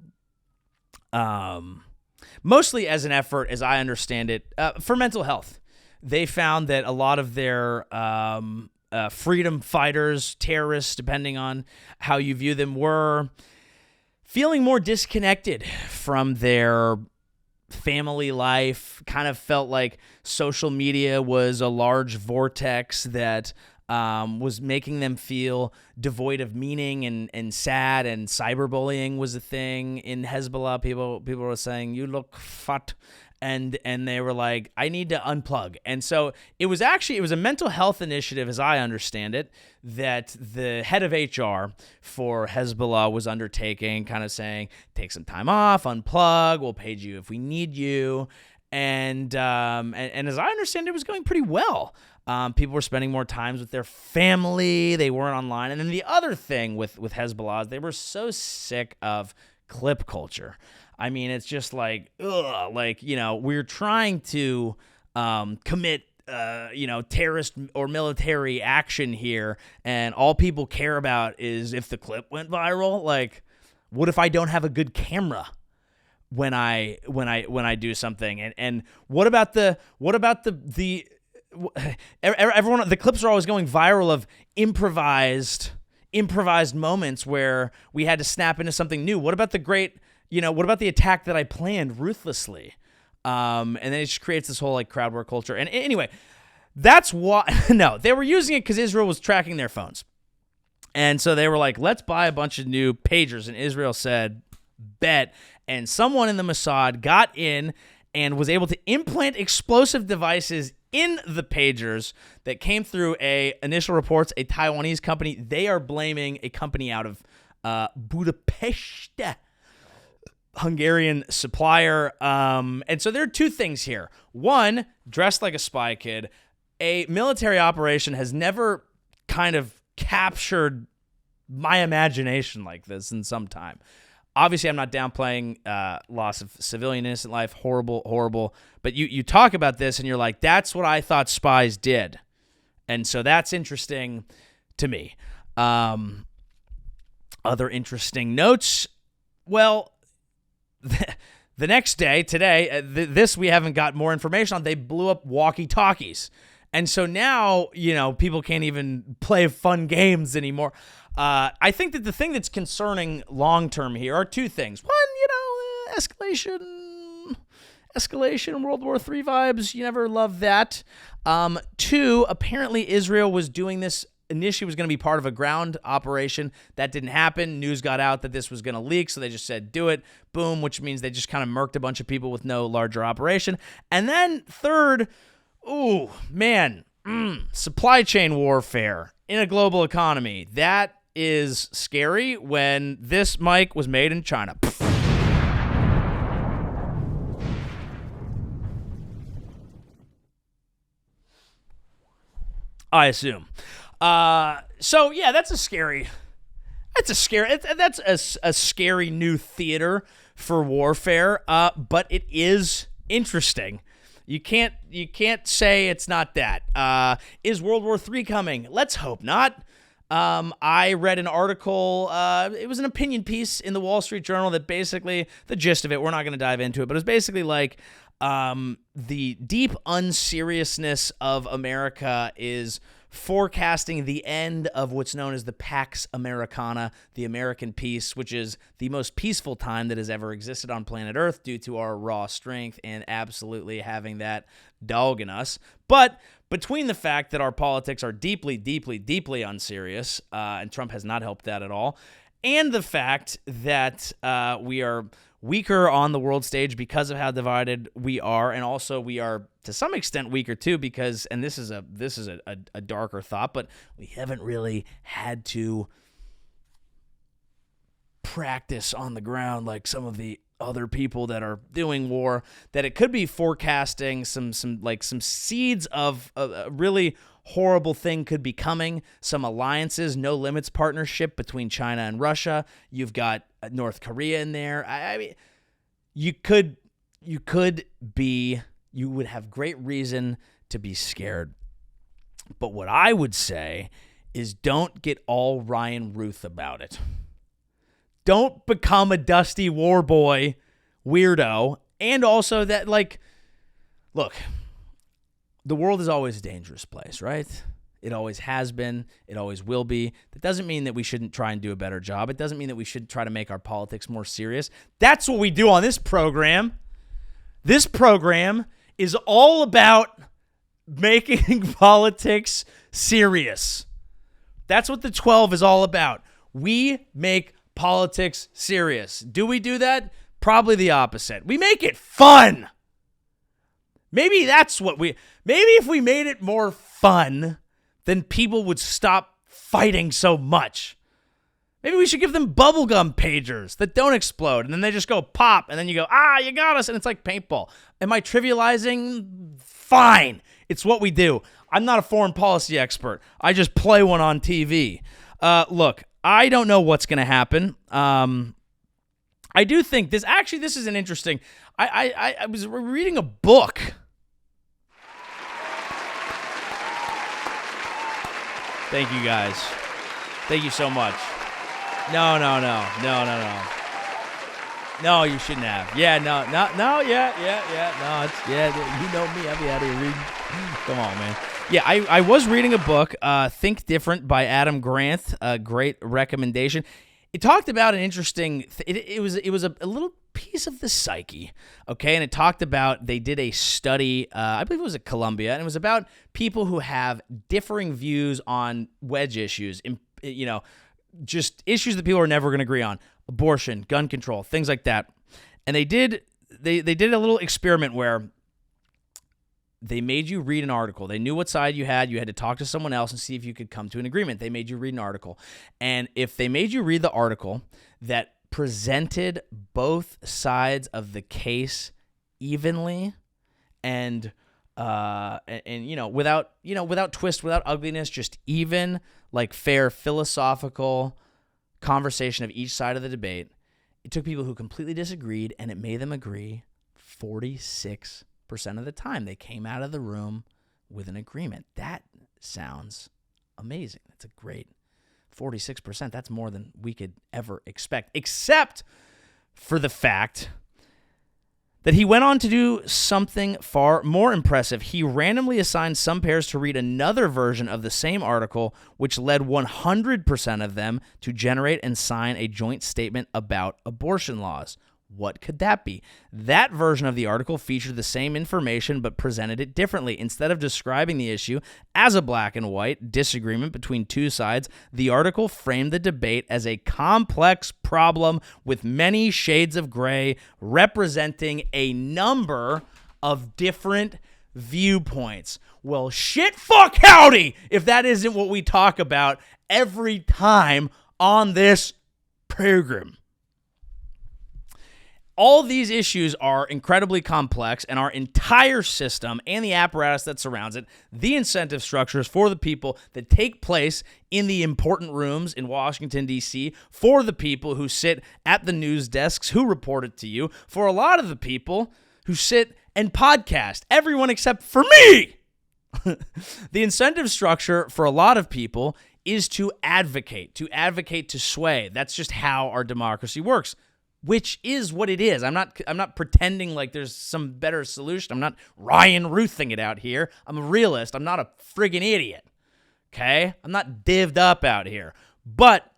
mostly as an effort, as I understand it, for mental health. They found that a lot of their freedom fighters, terrorists, depending on how you view them, were feeling more disconnected from their family life, kind of felt like social media was a large vortex that was making them feel devoid of meaning and sad, and cyberbullying was a thing in Hezbollah. People were saying, "You look fat." And they were like, I need to unplug. And so it was a mental health initiative, as I understand it, that the head of HR for Hezbollah was undertaking, kind of saying, take some time off, unplug, we'll page you if we need you. And as I understand it, was going pretty well. People were spending more times with their family. They weren't online. And then the other thing with Hezbollah is they were so sick of clip culture. I mean, it's just like, ugh, like, we're trying to commit, terrorist or military action here, and all people care about is if the clip went viral. Like, what if I don't have a good camera when I do something? And what about everyone? The clips are always going viral of improvised moments where we had to snap into something new. What about what about the attack that I planned ruthlessly? And then it just creates this whole crowd war culture. And anyway, that's why, no, they were using it because Israel was tracking their phones. And so they were like, let's buy a bunch of new pagers. And Israel said, bet. And someone in the Mossad got in and was able to implant explosive devices in the pagers that came through initial reports, a Taiwanese company. They are blaming a company out of Budapest, Hungarian supplier. And so there are two things here. One, dressed like a spy kid. A military operation has never kind of captured my imagination like this in some time. Obviously, I'm not downplaying loss of civilian innocent life. Horrible. But you talk about this and you're like, that's what I thought spies did. And so that's interesting to me. Other interesting notes. Well, the next day, today, this we haven't got more information on. They blew up walkie-talkies. And so now, people can't even play fun games anymore. I think that the thing that's concerning long-term here are two things. One, escalation, World War III vibes. You never love that. Two, apparently Israel was doing this. Initially was going to be part of a ground operation. That didn't happen. News got out that this was going to leak, so they just said, do it. Boom, which means they just kind of murked a bunch of people with no larger operation. And then third, supply chain warfare in a global economy. That is scary when this mic was made in China. I assume. So yeah, that's a scary new theater for warfare. But it is interesting. You can't say it's not that. Is World War III coming? Let's hope not. I read an article, it was an opinion piece in the Wall Street Journal that basically, the gist of it, we're not going to dive into it, but it was basically like, the deep unseriousness of America is forecasting the end of what's known as the Pax Americana, the American peace, which is the most peaceful time that has ever existed on planet Earth due to our raw strength and absolutely having that dog in us. But between the fact that our politics are deeply, deeply, deeply unserious, and Trump has not helped that at all, and the fact that we are weaker on the world stage because of how divided we are, and also we are to some extent weaker too because, and this is a darker thought, but we haven't really had to practice on the ground like some of the other people that are doing war, that it could be forecasting some seeds of a really horrible thing could be coming. Some alliances, no limits partnership between China and Russia. You've got North Korea in there. I mean, you would have great reason to be scared. But what I would say is don't get all Ryan Routh about it. Don't become a dusty war boy weirdo. And also that, look, the world is always a dangerous place, right? It always has been. It always will be. That doesn't mean that we shouldn't try and do a better job. It doesn't mean that we should try to make our politics more serious. That's what we do on this program. This program is all about making politics serious. That's what the 12 is all about. We make politics serious. Do we do that? Probably the opposite. We make it fun. Maybe that's what maybe if we made it more fun, then people would stop fighting so much. Maybe we should give them bubblegum pagers that don't explode, and then they just go pop, and then you go, you got us, and it's like paintball. Am I trivializing? Fine. It's what we do. I'm not a foreign policy expert. I just play one on TV. Look, I don't know what's going to happen. I do think this is an interesting, I was reading a book. Thank you guys. Thank you so much. No. No, you shouldn't have. Yeah, no, yeah. No, you know me. I'll be out here reading. Come on, man. Yeah, I was reading a book, Think Different by Adam Grant. A great recommendation. It talked about an interesting. It was a little piece of the psyche, okay? And it talked about they did a study. I believe it was at Columbia, and it was about people who have differing views on wedge issues. Just issues that people are never going to agree on: abortion, gun control, things like that. And they did a little experiment where they made you read an article. They knew what side you had. You had to talk to someone else and see if you could come to an agreement. They made you read an article. And if they made you read the article that presented both sides of the case evenly and without twist, without ugliness, just even, like, fair philosophical conversation of each side of the debate, it took people who completely disagreed and it made them agree 46% of the time. They came out of the room with an agreement. That sounds amazing. That's a great 46%. That's more than we could ever expect, except for the fact that he went on to do something far more impressive. He randomly assigned some pairs to read another version of the same article, which led 100% of them to generate and sign a joint statement about abortion laws. What could that be? That version of the article featured the same information but presented it differently. Instead of describing the issue as a black and white disagreement between two sides, the article framed the debate as a complex problem with many shades of gray, representing a number of different viewpoints. Well, shit, fuck, howdy, if that isn't what we talk about every time on this program. All these issues are incredibly complex, and our entire system and the apparatus that surrounds it, the incentive structures for the people that take place in the important rooms in Washington, D.C., for the people who sit at the news desks who report it to you, for a lot of the people who sit and podcast, everyone except for me. The incentive structure for a lot of people is to advocate to sway. That's just how our democracy works. Which is what it is. I'm not pretending like there's some better solution. I'm not Ryan Routhing it out here. I'm a realist. I'm not a friggin' idiot. Okay? I'm not divved up out here. But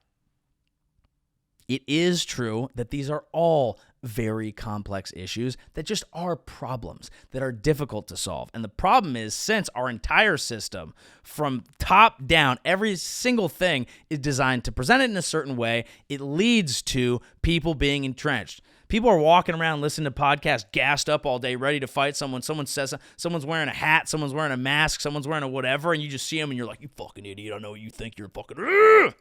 it is true that these are all very complex issues that just are problems that are difficult to solve. And the problem is, since our entire system, from top down, every single thing is designed to present it in a certain way, it leads to people being entrenched. People are walking around listening to podcasts, gassed up all day, ready to fight someone. Someone says someone's wearing a hat, someone's wearing a mask, someone's wearing a whatever, and you just see them and you're like, you fucking idiot, I know what you think, you're fucking... Ugh!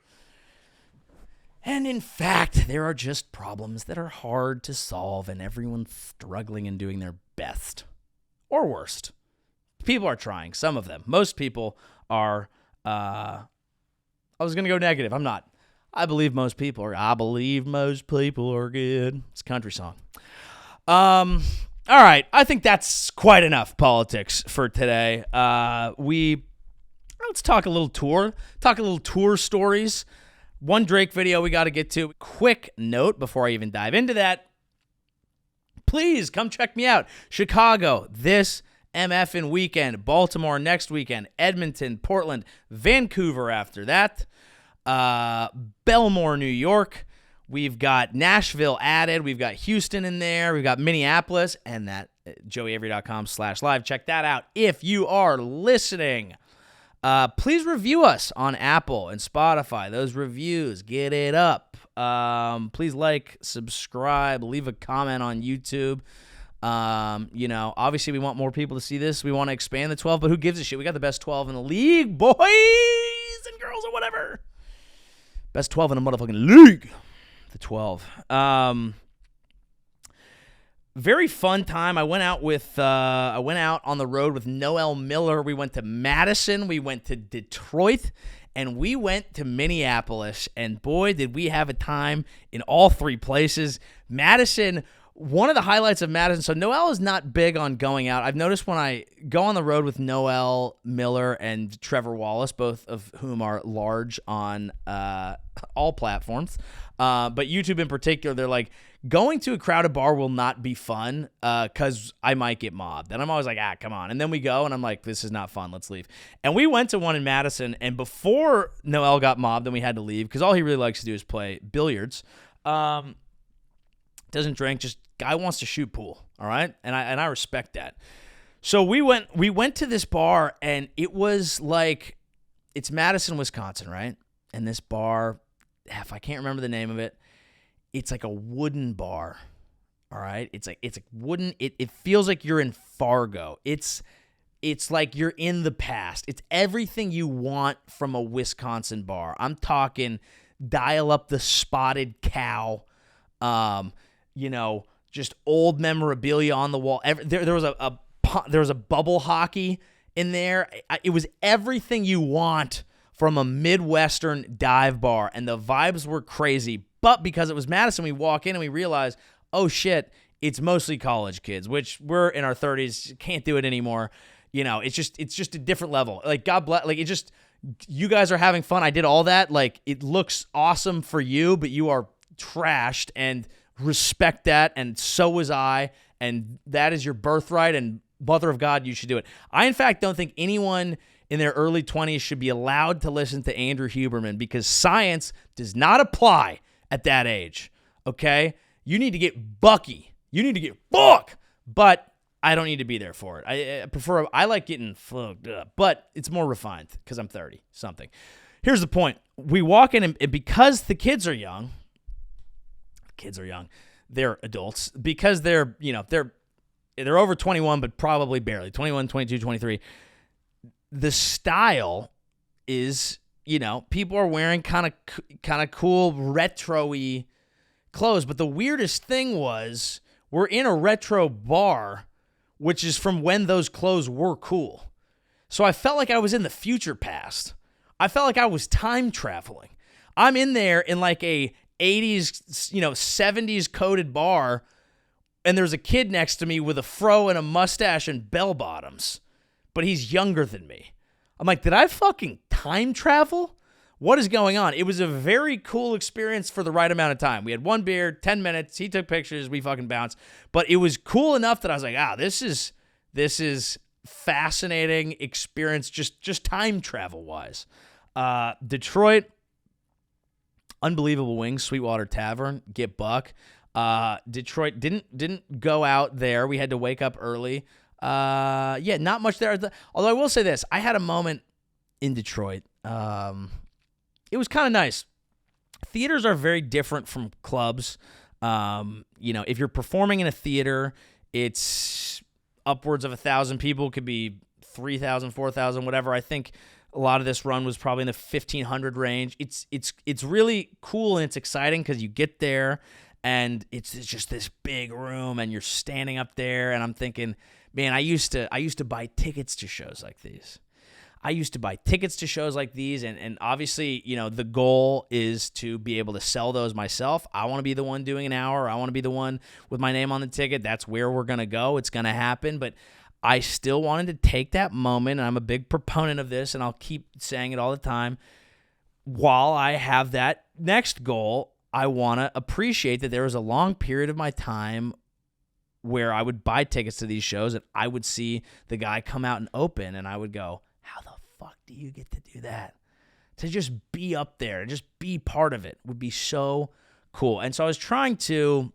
And in fact, there are just problems that are hard to solve, and everyone's struggling and doing their best. Or worst. People are trying, some of them. Most people are, I was going to go negative. I'm not. I believe most people are good. It's a country song. All right. I think that's quite enough politics for today. Let's talk a little tour stories. One Drake video we got to get to. Quick note before I even dive into that. Please come check me out. Chicago this MFing weekend. Baltimore next weekend. Edmonton, Portland, Vancouver after that. Belmore, New York. We've got Nashville added. We've got Houston in there. We've got Minneapolis. And that JoeyAvery.com/live. Check that out if you are listening. Please review us on Apple and Spotify. Those reviews, get it up. Please like, subscribe, leave a comment on YouTube. Obviously we want more people to see this. We want to expand the 12, but who gives a shit? We got the best 12 in the league, boys and girls or whatever. Best 12 in the motherfucking league. The 12. Very fun time. I went out on the road with Noel Miller. We went to Madison, we went to Detroit, and we went to Minneapolis. And boy, did we have a time in all three places. Madison, one of the highlights of Madison. So Noel is not big on going out. I've noticed when I go on the road with Noel Miller and Trevor Wallace, both of whom are large on all platforms, but YouTube in particular, they're like, going to a crowded bar will not be fun because I might get mobbed. And I'm always like, come on. And then we go, and I'm like, this is not fun. Let's leave. And we went to one in Madison, and before Noel got mobbed and we had to leave, because all he really likes to do is play billiards. Doesn't drink, just guy wants to shoot pool, all right? And I respect that. So we went to this bar, and it was like, it's Madison, Wisconsin, right? And this bar, if I can't remember the name of it, it's like a wooden bar, all right? It's like wooden. It feels like you're in Fargo. It's like you're in the past. It's everything you want from a Wisconsin bar. I'm talking dial up the spotted cow, just old memorabilia on the wall. There was a bubble hockey in there. It was everything you want from a Midwestern dive bar, and the vibes were crazy. But because it was Madison, we walk in and we realize, oh shit, it's mostly college kids, which we're in our 30s, can't do it anymore. It's just a different level. Like, God bless, like, it just, you guys are having fun. I did all that. Like, it looks awesome for you, but you are trashed, and respect that. And so was I. And that is your birthright, and mother of God, you should do it. I, in fact, don't think anyone in their early 20s should be allowed to listen to Andrew Huberman, because science does not apply at that age, okay? You need to get bucky. You need to get fuck. But I don't need to be there for it. I like getting fucked up, but it's more refined because I'm 30-something. Here's the point. We walk in, and because the kids are young, they're adults, because they're over 21, but probably barely, 21, 22, 23. The style is, people are wearing kind of cool retro-y clothes. But the weirdest thing was, we're in a retro bar, which is from when those clothes were cool. So I felt like I was in the future past. I felt like I was time traveling. I'm in there in like a 80s, 70s coded bar, and there's a kid next to me with a fro and a mustache and bell bottoms, but he's younger than me. I'm like, did I fucking time travel? What is going on? It was a very cool experience for the right amount of time. We had one beer, 10 minutes. He took pictures. We fucking bounced. But it was cool enough that I was like, this is fascinating experience, just time travel wise. Detroit, unbelievable wings, Sweetwater Tavern, get buck. Detroit didn't go out there. We had to wake up early. Not much there. Although I will say this, I had a moment in Detroit. It was kind of nice. Theaters are very different from clubs. If you're performing in a theater, it's upwards of 1,000 people, could be 3,000, 4,000, whatever. I think a lot of this run was probably in the 1,500 range. It's really cool, and it's exciting because you get there and it's just this big room and you're standing up there, and I'm thinking, man, I used to buy tickets to shows like these. And obviously, the goal is to be able to sell those myself. I want to be the one doing an hour. I want to be the one with my name on the ticket. That's where we're going to go. It's going to happen. But I still wanted to take that moment, and I'm a big proponent of this, and I'll keep saying it all the time. While I have that next goal, I want to appreciate that there was a long period of my time where I would buy tickets to these shows, and I would see the guy come out and open, and I would go, how the fuck do you get to do that? To just be up there, just be part of it would be so cool. And so I was trying to,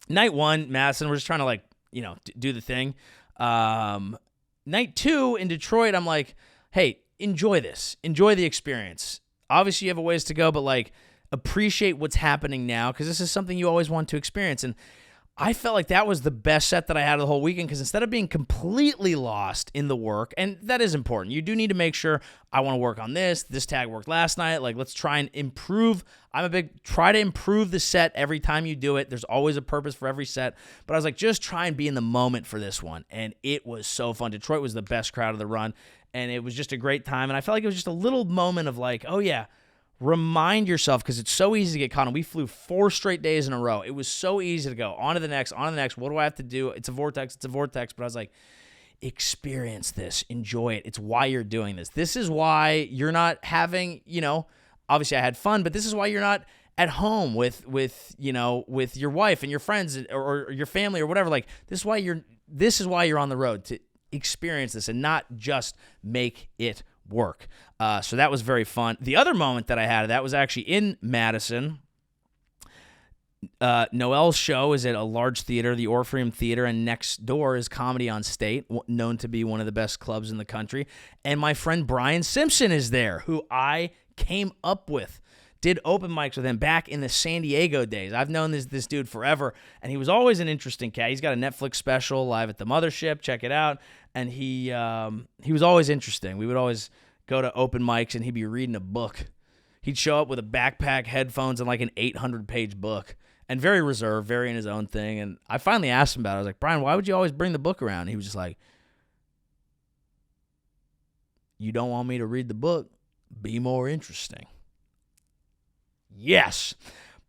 night one, Madison, we're just trying to do the thing. Night 2 in Detroit, I'm like, hey, enjoy this. Enjoy the experience. Obviously, you have a ways to go, but like appreciate what's happening now because this is something you always want to experience. And I felt like that was the best set that I had of the whole weekend because instead of being completely lost in the work, and that is important, you do need to make sure I want to work on this tag worked last night, like let's try and improve. Try to improve the set every time you do it. There's always a purpose for every set, but I was like, just try and be in the moment for this one, and it was so fun. Detroit was the best crowd of the run, and it was just a great time, and I felt like it was just a little moment of like, oh yeah, remind yourself, because it's so easy to get caught in. We flew 4 straight days in a row. It was so easy to go on to the next. What do I have to do? It's a vortex. But I was like, experience this. Enjoy it. It's why you're doing this. This is why you're not having, obviously I had fun, but this is why you're not at home with your wife and your friends or your family or whatever. Like, this is why you're on the road, to experience this and not just make it work. So that was very fun. The other moment that I had, that was actually in Madison. Noel's show is at a large theater, the Orpheum Theater, and next door is Comedy on State, known to be one of the best clubs in the country. And my friend Brian Simpson is there, who I came up with. Did open mics with him back in the San Diego days. I've known this dude forever, and he was always an interesting cat. He's got a Netflix special, Live at the Mothership. Check it out. And he was always interesting. We would always go to open mics, and he'd be reading a book. He'd show up with a backpack, headphones, and like an 800-page book, and very reserved, very in his own thing. And I finally asked him about it. I was like, Brian, why would you always bring the book around? And he was just like, you don't want me to read the book? Be more interesting. Yes.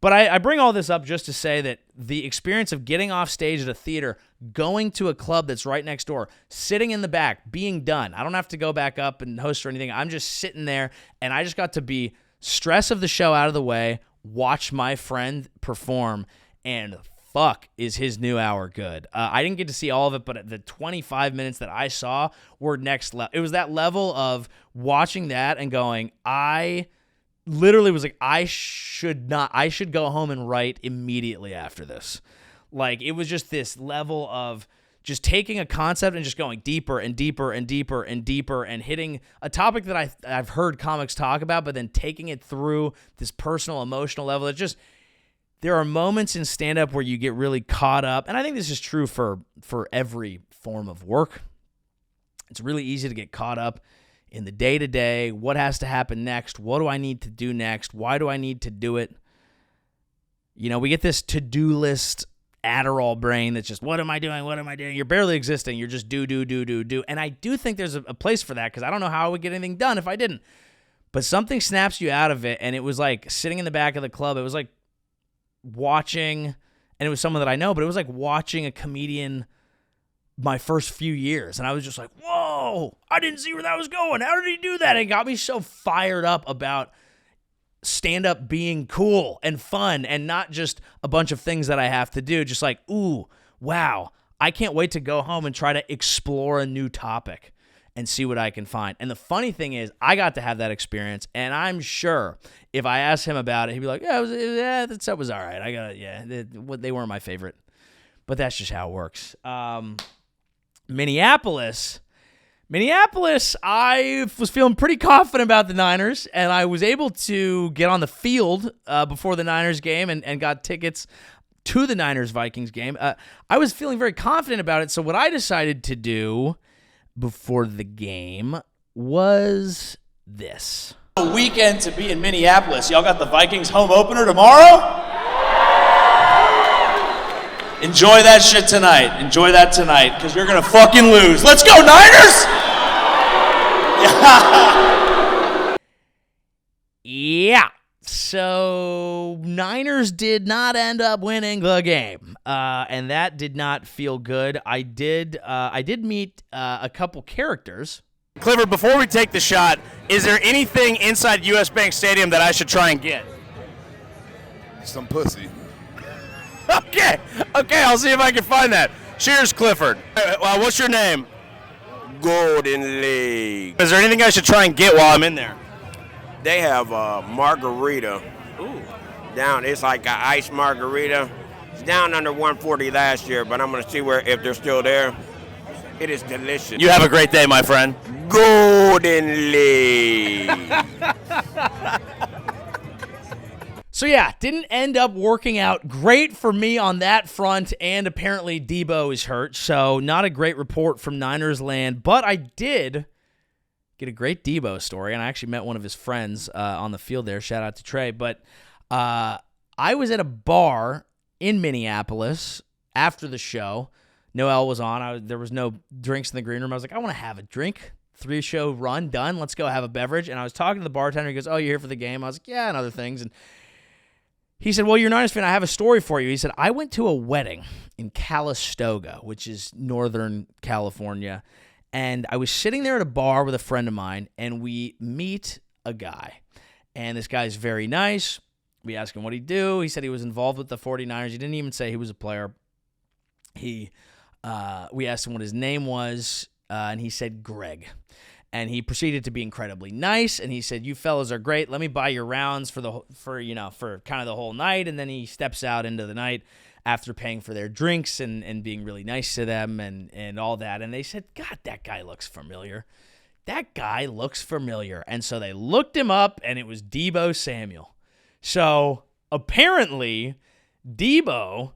But I bring all this up just to say that the experience of getting off stage at a theater, going to a club that's right next door, sitting in the back, being done. I don't have to go back up and host or anything. I'm just sitting there, and I just got to be stress of the show out of the way, watch my friend perform, and fuck, is his new hour good. I didn't get to see all of it, but the 25 minutes that I saw were next level. It was that level of watching that and going, I literally was like, I should go home and write immediately after this. Like, it was just this level of just taking a concept and just going deeper and deeper and deeper and deeper and hitting a topic that I've heard comics talk about, but then taking it through this personal, emotional level. It's just, there are moments in stand-up where you get really caught up, and I think this is true for every form of work. It's really easy to get caught up in the day-to-day, what has to happen next, what do I need to do next, why do I need to do it? We get this to-do list Adderall brain that's just, what am I doing? You're barely existing. You're just do. And I do think there's a place for that, because I don't know how I would get anything done if I didn't. But something snaps you out of it, and it was like sitting in the back of the club. It was like watching, and it was someone that I know, but it was like watching a comedian my first few years, and I was just like, whoa, I didn't see where that was going. How did he do that? It got me so fired up about stand-up being cool and fun and not just a bunch of things that I have to do. Just like, ooh, wow, I can't wait to go home and try to explore a new topic and see what I can find. And the funny thing is, I got to have that experience, and I'm sure if I asked him about it, he'd be like, that set was all right. They weren't my favorite, but that's just how it works. Minneapolis, I was feeling pretty confident about the Niners, and I was able to get on the field before the Niners game and got tickets to the Niners-Vikings game. I was feeling very confident about it, so what I decided to do before the game was this. A weekend to be in Minneapolis. Y'all got the Vikings home opener tomorrow? Enjoy that shit tonight. Enjoy that tonight, because you're going to fucking lose. Let's go, Niners! Yeah. So, Niners did not end up winning the game, and that did not feel good. I did meet a couple characters. Clifford, before we take the shot, is there anything inside U.S. Bank Stadium that I should try and get? Some pussy. Okay, I'll see if I can find that. Cheers, Clifford. What's your name? Golden Leg. Is there anything I should try and get while I'm in there? They have margarita. Ooh. Down, it's like an iced margarita. It's down under 140 last year, but I'm going to see if they're still there. It is delicious. You have a great day, my friend. Golden League. So yeah, didn't end up working out great for me on that front, and apparently Debo is hurt, so not a great report from Niners land, but I did get a great Debo story, and I actually met one of his friends on the field there. Shout out to Trey. But I was at a bar in Minneapolis after the show. Noel was on. There was no drinks in the green room. I was like, I want to have a drink. 3-show run, done. Let's go have a beverage. And I was talking to the bartender. He goes, oh, you're here for the game? I was like, yeah, and other things. And he said, well, you're a Niners fan. I have a story for you. He said, I went to a wedding in Calistoga, which is Northern California. And I was sitting there at a bar with a friend of mine, and we meet a guy. And this guy's very nice. We asked him what he'd do. He said he was involved with the 49ers. He didn't even say he was a player. We asked him what his name was, and he said Greg. And he proceeded to be incredibly nice, and he said, you fellas are great. Let me buy your rounds for kind of the whole night. And then he steps out into the night after paying for their drinks and being really nice to them and all that. And they said, God, that guy looks familiar. That guy looks familiar. And so they looked him up, and it was Debo Samuel. So apparently Debo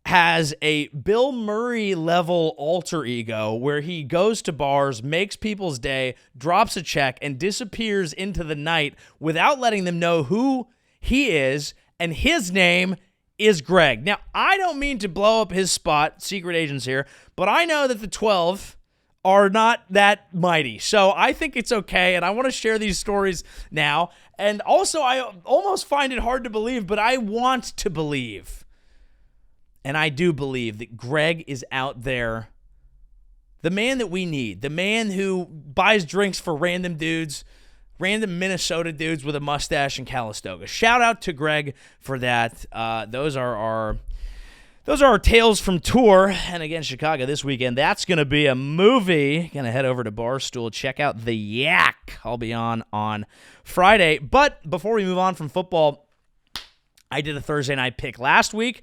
has a Bill Murray level alter ego where he goes to bars, makes people's day, drops a check, and disappears into the night without letting them know who he is, and his name is Greg. Now, I don't mean to blow up his spot, secret agents here, but I know that the 12 are not that mighty. So I think it's okay, and I want to share these stories now. And also, I almost find it hard to believe, but I want to believe. And I do believe that Greg is out there, the man that we need, the man who buys drinks for random dudes, random Minnesota dudes with a mustache in Calistoga. Shout out to Greg for that. Those are our tales from tour. And again, Chicago this weekend. That's going to be a movie. Going to head over to Barstool, check out The Yak. I'll be on Friday. But before we move on from football, I did a Thursday night pick last week.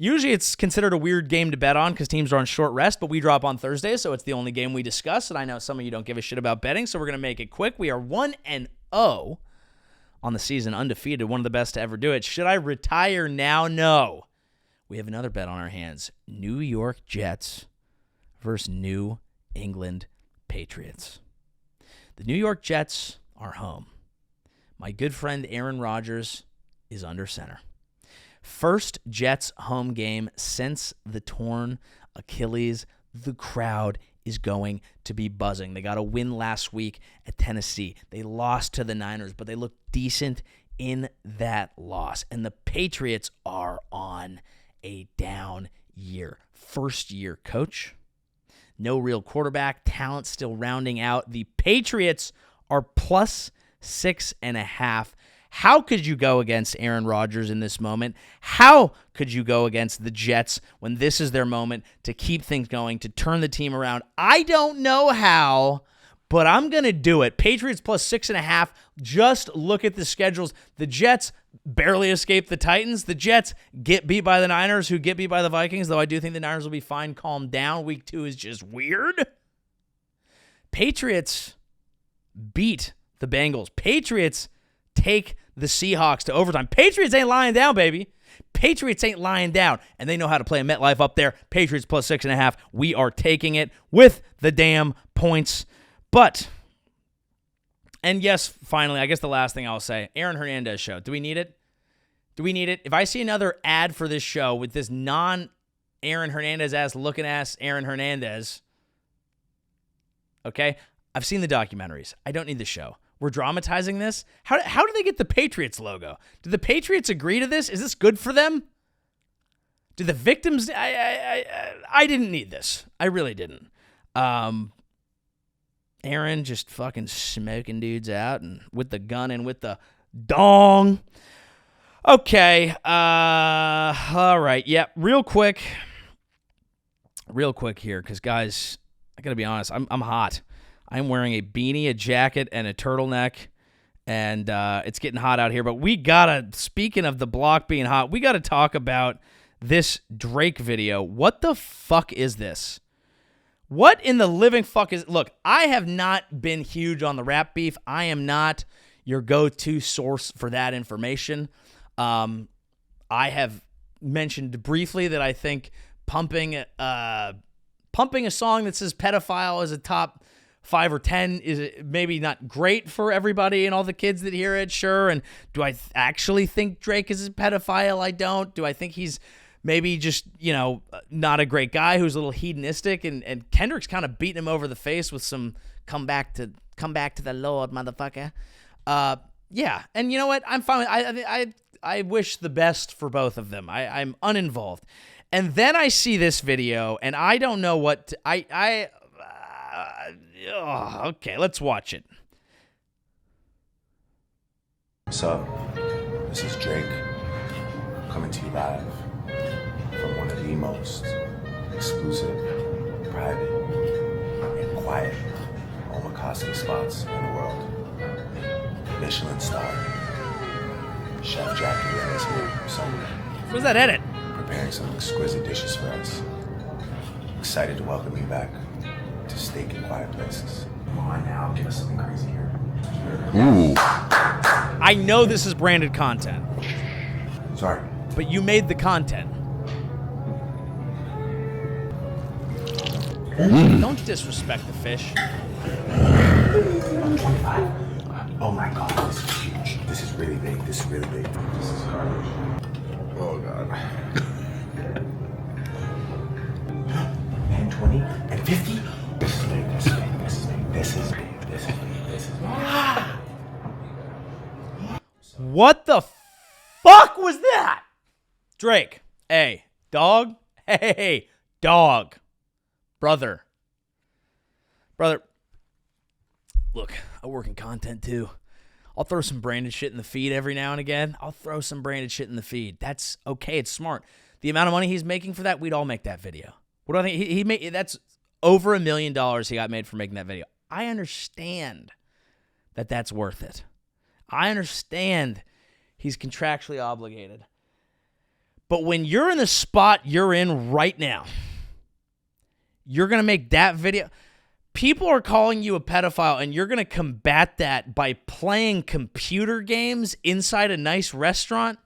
Usually it's considered a weird game to bet on because teams are on short rest, but we drop on Thursday, so it's the only game we discuss, and I know some of you don't give a shit about betting, so we're going to make it quick. We are 1-0 on the season, undefeated, one of the best to ever do it. Should I retire now? No. We have another bet on our hands. New York Jets versus New England Patriots. The New York Jets are home. My good friend Aaron Rodgers is under center. First Jets home game since the torn Achilles. The crowd is going to be buzzing. They got a win last week at Tennessee. They lost to the Niners, but they looked decent in that loss. And the Patriots are on a down year. First-year coach. No real quarterback. Talent still rounding out. The Patriots are plus 6.5. How could you go against Aaron Rodgers in this moment? How could you go against the Jets when this is their moment to keep things going, to turn the team around? I don't know how, but I'm going to do it. Patriots plus 6.5. Just look at the schedules. The Jets barely escaped the Titans. The Jets get beat by the Niners, who get beat by the Vikings, though I do think the Niners will be fine, calm down. Week 2 is just weird. Patriots beat the Bengals. Patriots take the Seahawks to overtime. Patriots ain't lying down, baby. Patriots ain't lying down, and they know how to play a MetLife up there. Patriots plus 6.5. We are taking it with the damn points. But, and yes, finally, I guess the last thing I'll say, Aaron Hernandez show. Do we need it? Do we need it? If I see another ad for this show with this non-Aaron Hernandez-ass looking ass Aaron Hernandez, okay, I've seen the documentaries. I don't need the show. We're dramatizing this. How do they get the Patriots logo? Did the Patriots agree to this? Is this good for them? Do the victims? I didn't need this. I really didn't. Aaron just fucking smoking dudes out and with the gun and with the dong. Okay. All right. Yeah. Real quick here, because guys, I gotta be honest. I'm hot. I'm wearing a beanie, a jacket, and a turtleneck, and it's getting hot out here. But we gotta, speaking of the block being hot, we gotta talk about this Drake video. What the fuck is this? What in the living fuck is... Look, I have not been huge on the rap beef. I am not your go-to source for that information. I have mentioned briefly that I think pumping a song that says pedophile as a top 5 or 10 is maybe not great for everybody and all the kids that hear it, sure. And do I actually think Drake is a pedophile? I don't. Do I think he's maybe just, not a great guy who's a little hedonistic? And Kendrick's kind of beating him over the face with some come back to the Lord, motherfucker. Yeah. And you know what? I'm fine. I wish the best for both of them. I'm uninvolved. And then I see this video, and I don't know what okay, let's watch it. What's up? This is Drake, coming to you live from one of the most exclusive, private, and quiet omakase spots in the world. Michelin star Chef Jackie is here somewhere. Where's that edit? Preparing some exquisite dishes for us. Excited to welcome you back to Steak and Quiet Places. Come on now, give us something crazy here. Ooh. I know this is branded content. Sorry. But you made the content. Don't disrespect the fish. 125. Oh my god, this is huge. This is really big. This is really big. This is garbage. Oh, God. And 20 and 50. This is big. This is big. This is big. This is big. This is big. This is big. What the fuck was that? Drake. Hey, dog. Hey, dog. Brother. Look, I work in content too. I'll throw some branded shit in the feed every now and again. That's okay. It's smart. The amount of money he's making for that, we'd all make that video. What do I think? He made, that's over $1 million he got made for making that video. I understand that that's worth it. I understand he's contractually obligated. But when you're in the spot you're in right now, you're going to make that video. People are calling you a pedophile, and you're going to combat that by playing computer games inside a nice restaurant?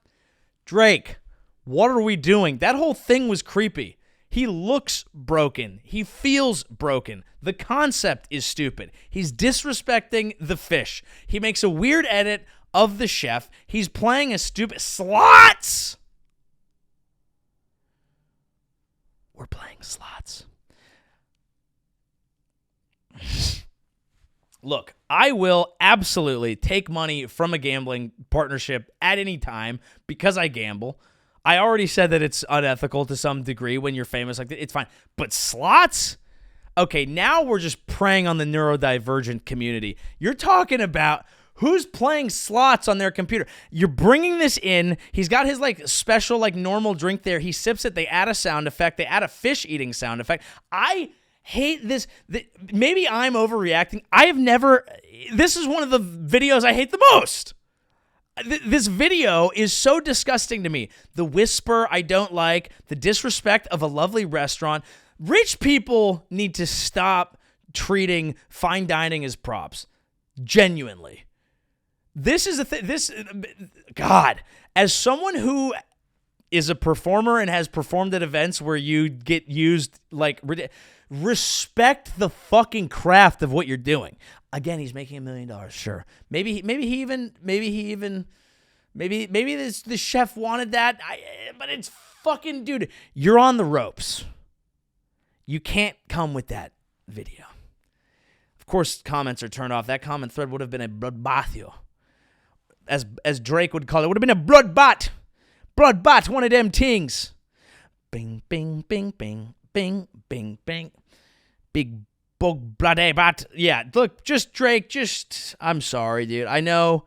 Drake, what are we doing? That whole thing was creepy. He looks broken. He feels broken. The concept is stupid. He's disrespecting the fish. He makes a weird edit of the chef. He's playing a stupid... Slots! We're playing slots. Look, I will absolutely take money from a gambling partnership at any time because I gamble. I already said that it's unethical to some degree when you're famous like that. It's fine. But slots? Okay, now we're just preying on the neurodivergent community. You're talking about who's playing slots on their computer. You're bringing this in. He's got his special normal drink there. He sips it. They add a sound effect. They add a fish eating sound effect. I hate this. Maybe I'm overreacting. This is one of the videos I hate the most. This video is so disgusting to me. The whisper I don't like, the disrespect of a lovely restaurant. Rich people need to stop treating fine dining as props. Genuinely. This is a thing. God, as someone who is a performer and has performed at events where you get used respect the fucking craft of what you're doing. Again, he's making $1 million. Sure. Maybe the chef wanted that. But it's fucking, dude, you're on the ropes. You can't come with that video. Of course, comments are turned off. That comment thread would have been a bloodbath. As Drake would call it would have been a bloodbath. Bloodbath, one of them things. Bing, bing, bing, bing, bing, bing, bing. Big bug bloody bat. Yeah, look, Drake, I'm sorry, dude. I know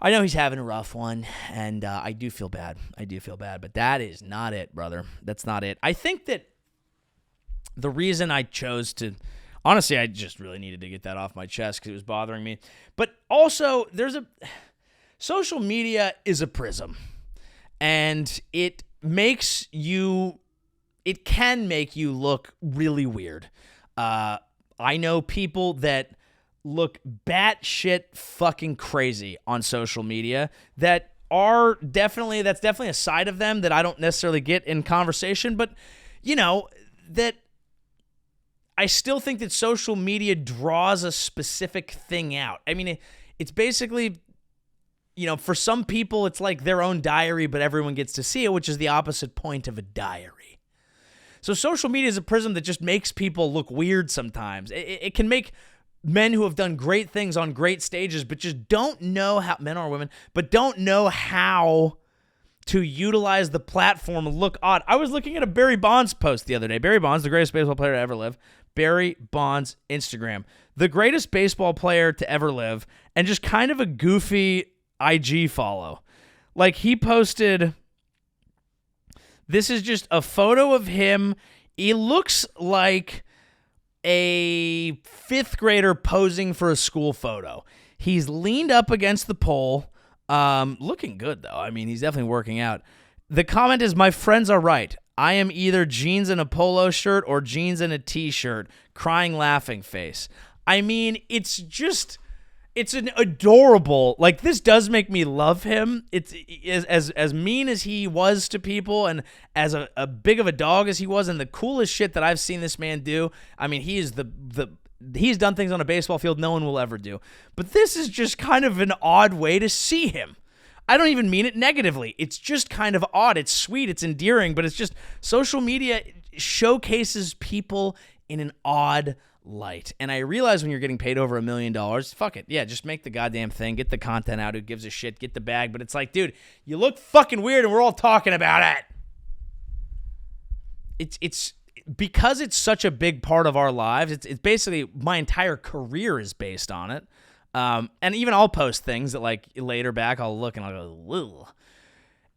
he's having a rough one, and I do feel bad. But that is not it, brother. That's not it. I think that the reason I chose to, honestly, I just really needed to get that off my chest because it was bothering me. But also, social media is a prism, and it can make you look really weird. I know people that look batshit fucking crazy on social media that's definitely a side of them that I don't necessarily get in conversation, but that I still think that social media draws a specific thing out. I mean, it's basically, for some people, it's like their own diary, but everyone gets to see it, which is the opposite point of a diary. So social media is a prism that just makes people look weird sometimes. It can make men who have done great things on great stages, but just don't know how, men or women, but don't know how to utilize the platform and look odd. I was looking at a Barry Bonds post the other day. Barry Bonds, the greatest baseball player to ever live. Barry Bonds Instagram. The greatest baseball player to ever live, and just kind of a goofy IG follow. Like, he posted, this is just a photo of him. He looks like a fifth grader posing for a school photo. He's leaned up against the pole, looking good though. I mean, he's definitely working out. The comment is, "My friends are right. I am either jeans and a polo shirt or jeans and a t-shirt. Crying, laughing face." I mean, it's an adorable, like, this does make me love him. It's as mean as he was to people, and as a big of a dog as he was, and the coolest shit that I've seen this man do. I mean, he is he's done things on a baseball field no one will ever do. But this is just kind of an odd way to see him. I don't even mean it negatively. It's just kind of odd. It's sweet. It's endearing. But it's just, social media showcases people in an odd light. And I realize when you're getting paid over $1 million, fuck it. Yeah, just make the goddamn thing. Get the content out. Who gives a shit? Get the bag. But it's like, dude, you look fucking weird and we're all talking about it. It's because it's such a big part of our lives. It's basically, my entire career is based on it. And even I'll post things that, like, later back I'll look and I'll go, whoa.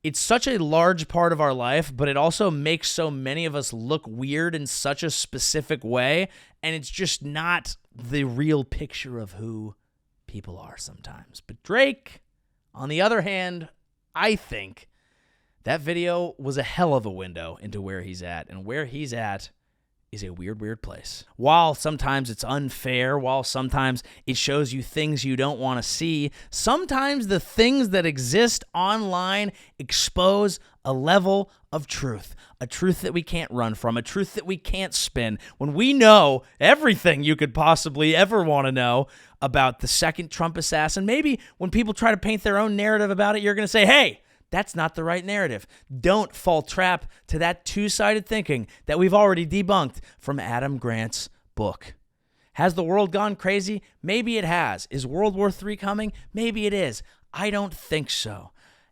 It's such a large part of our life, but it also makes so many of us look weird in such a specific way, and it's just not the real picture of who people are sometimes. But Drake, on the other hand, I think that video was a hell of a window into where he's at, and where he's at is a weird, weird place. While sometimes it's unfair, while sometimes it shows you things you don't want to see, sometimes the things that exist online expose a level of truth, a truth that we can't run from, a truth that we can't spin. When we know everything you could possibly ever want to know about the second Trump assassin, maybe when people try to paint their own narrative about it, you're going to say, hey, that's not the right narrative. Don't fall trap to that two-sided thinking that we've already debunked from Adam Grant's book. Has the world gone crazy? Maybe it has. Is World War III coming? Maybe it is. I don't think so.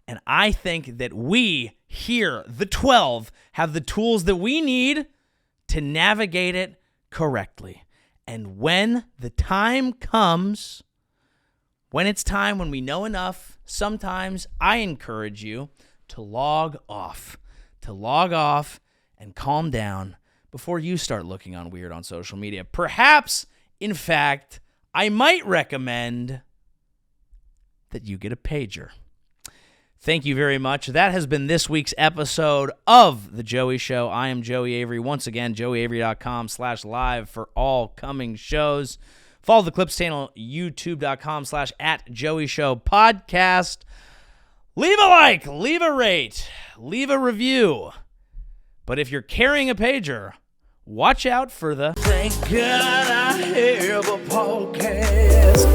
And I think that we here, the 12, have the tools that we need to navigate it correctly. And when the time comes, when it's time, when we know enough, sometimes I encourage you to log off and calm down before you start looking on weird on social media. Perhaps, in fact, I might recommend that you get a pager. Thank you very much. That has been this week's episode of The Joey Show. I am Joey Avery. Once again, joeyavery.com/live for all coming shows. Follow the Clips channel, youtube.com/@JoeyShowPodcast. Leave a like, leave a rate, leave a review. But if you're carrying a pager, watch out for the Thank God I have a podcast.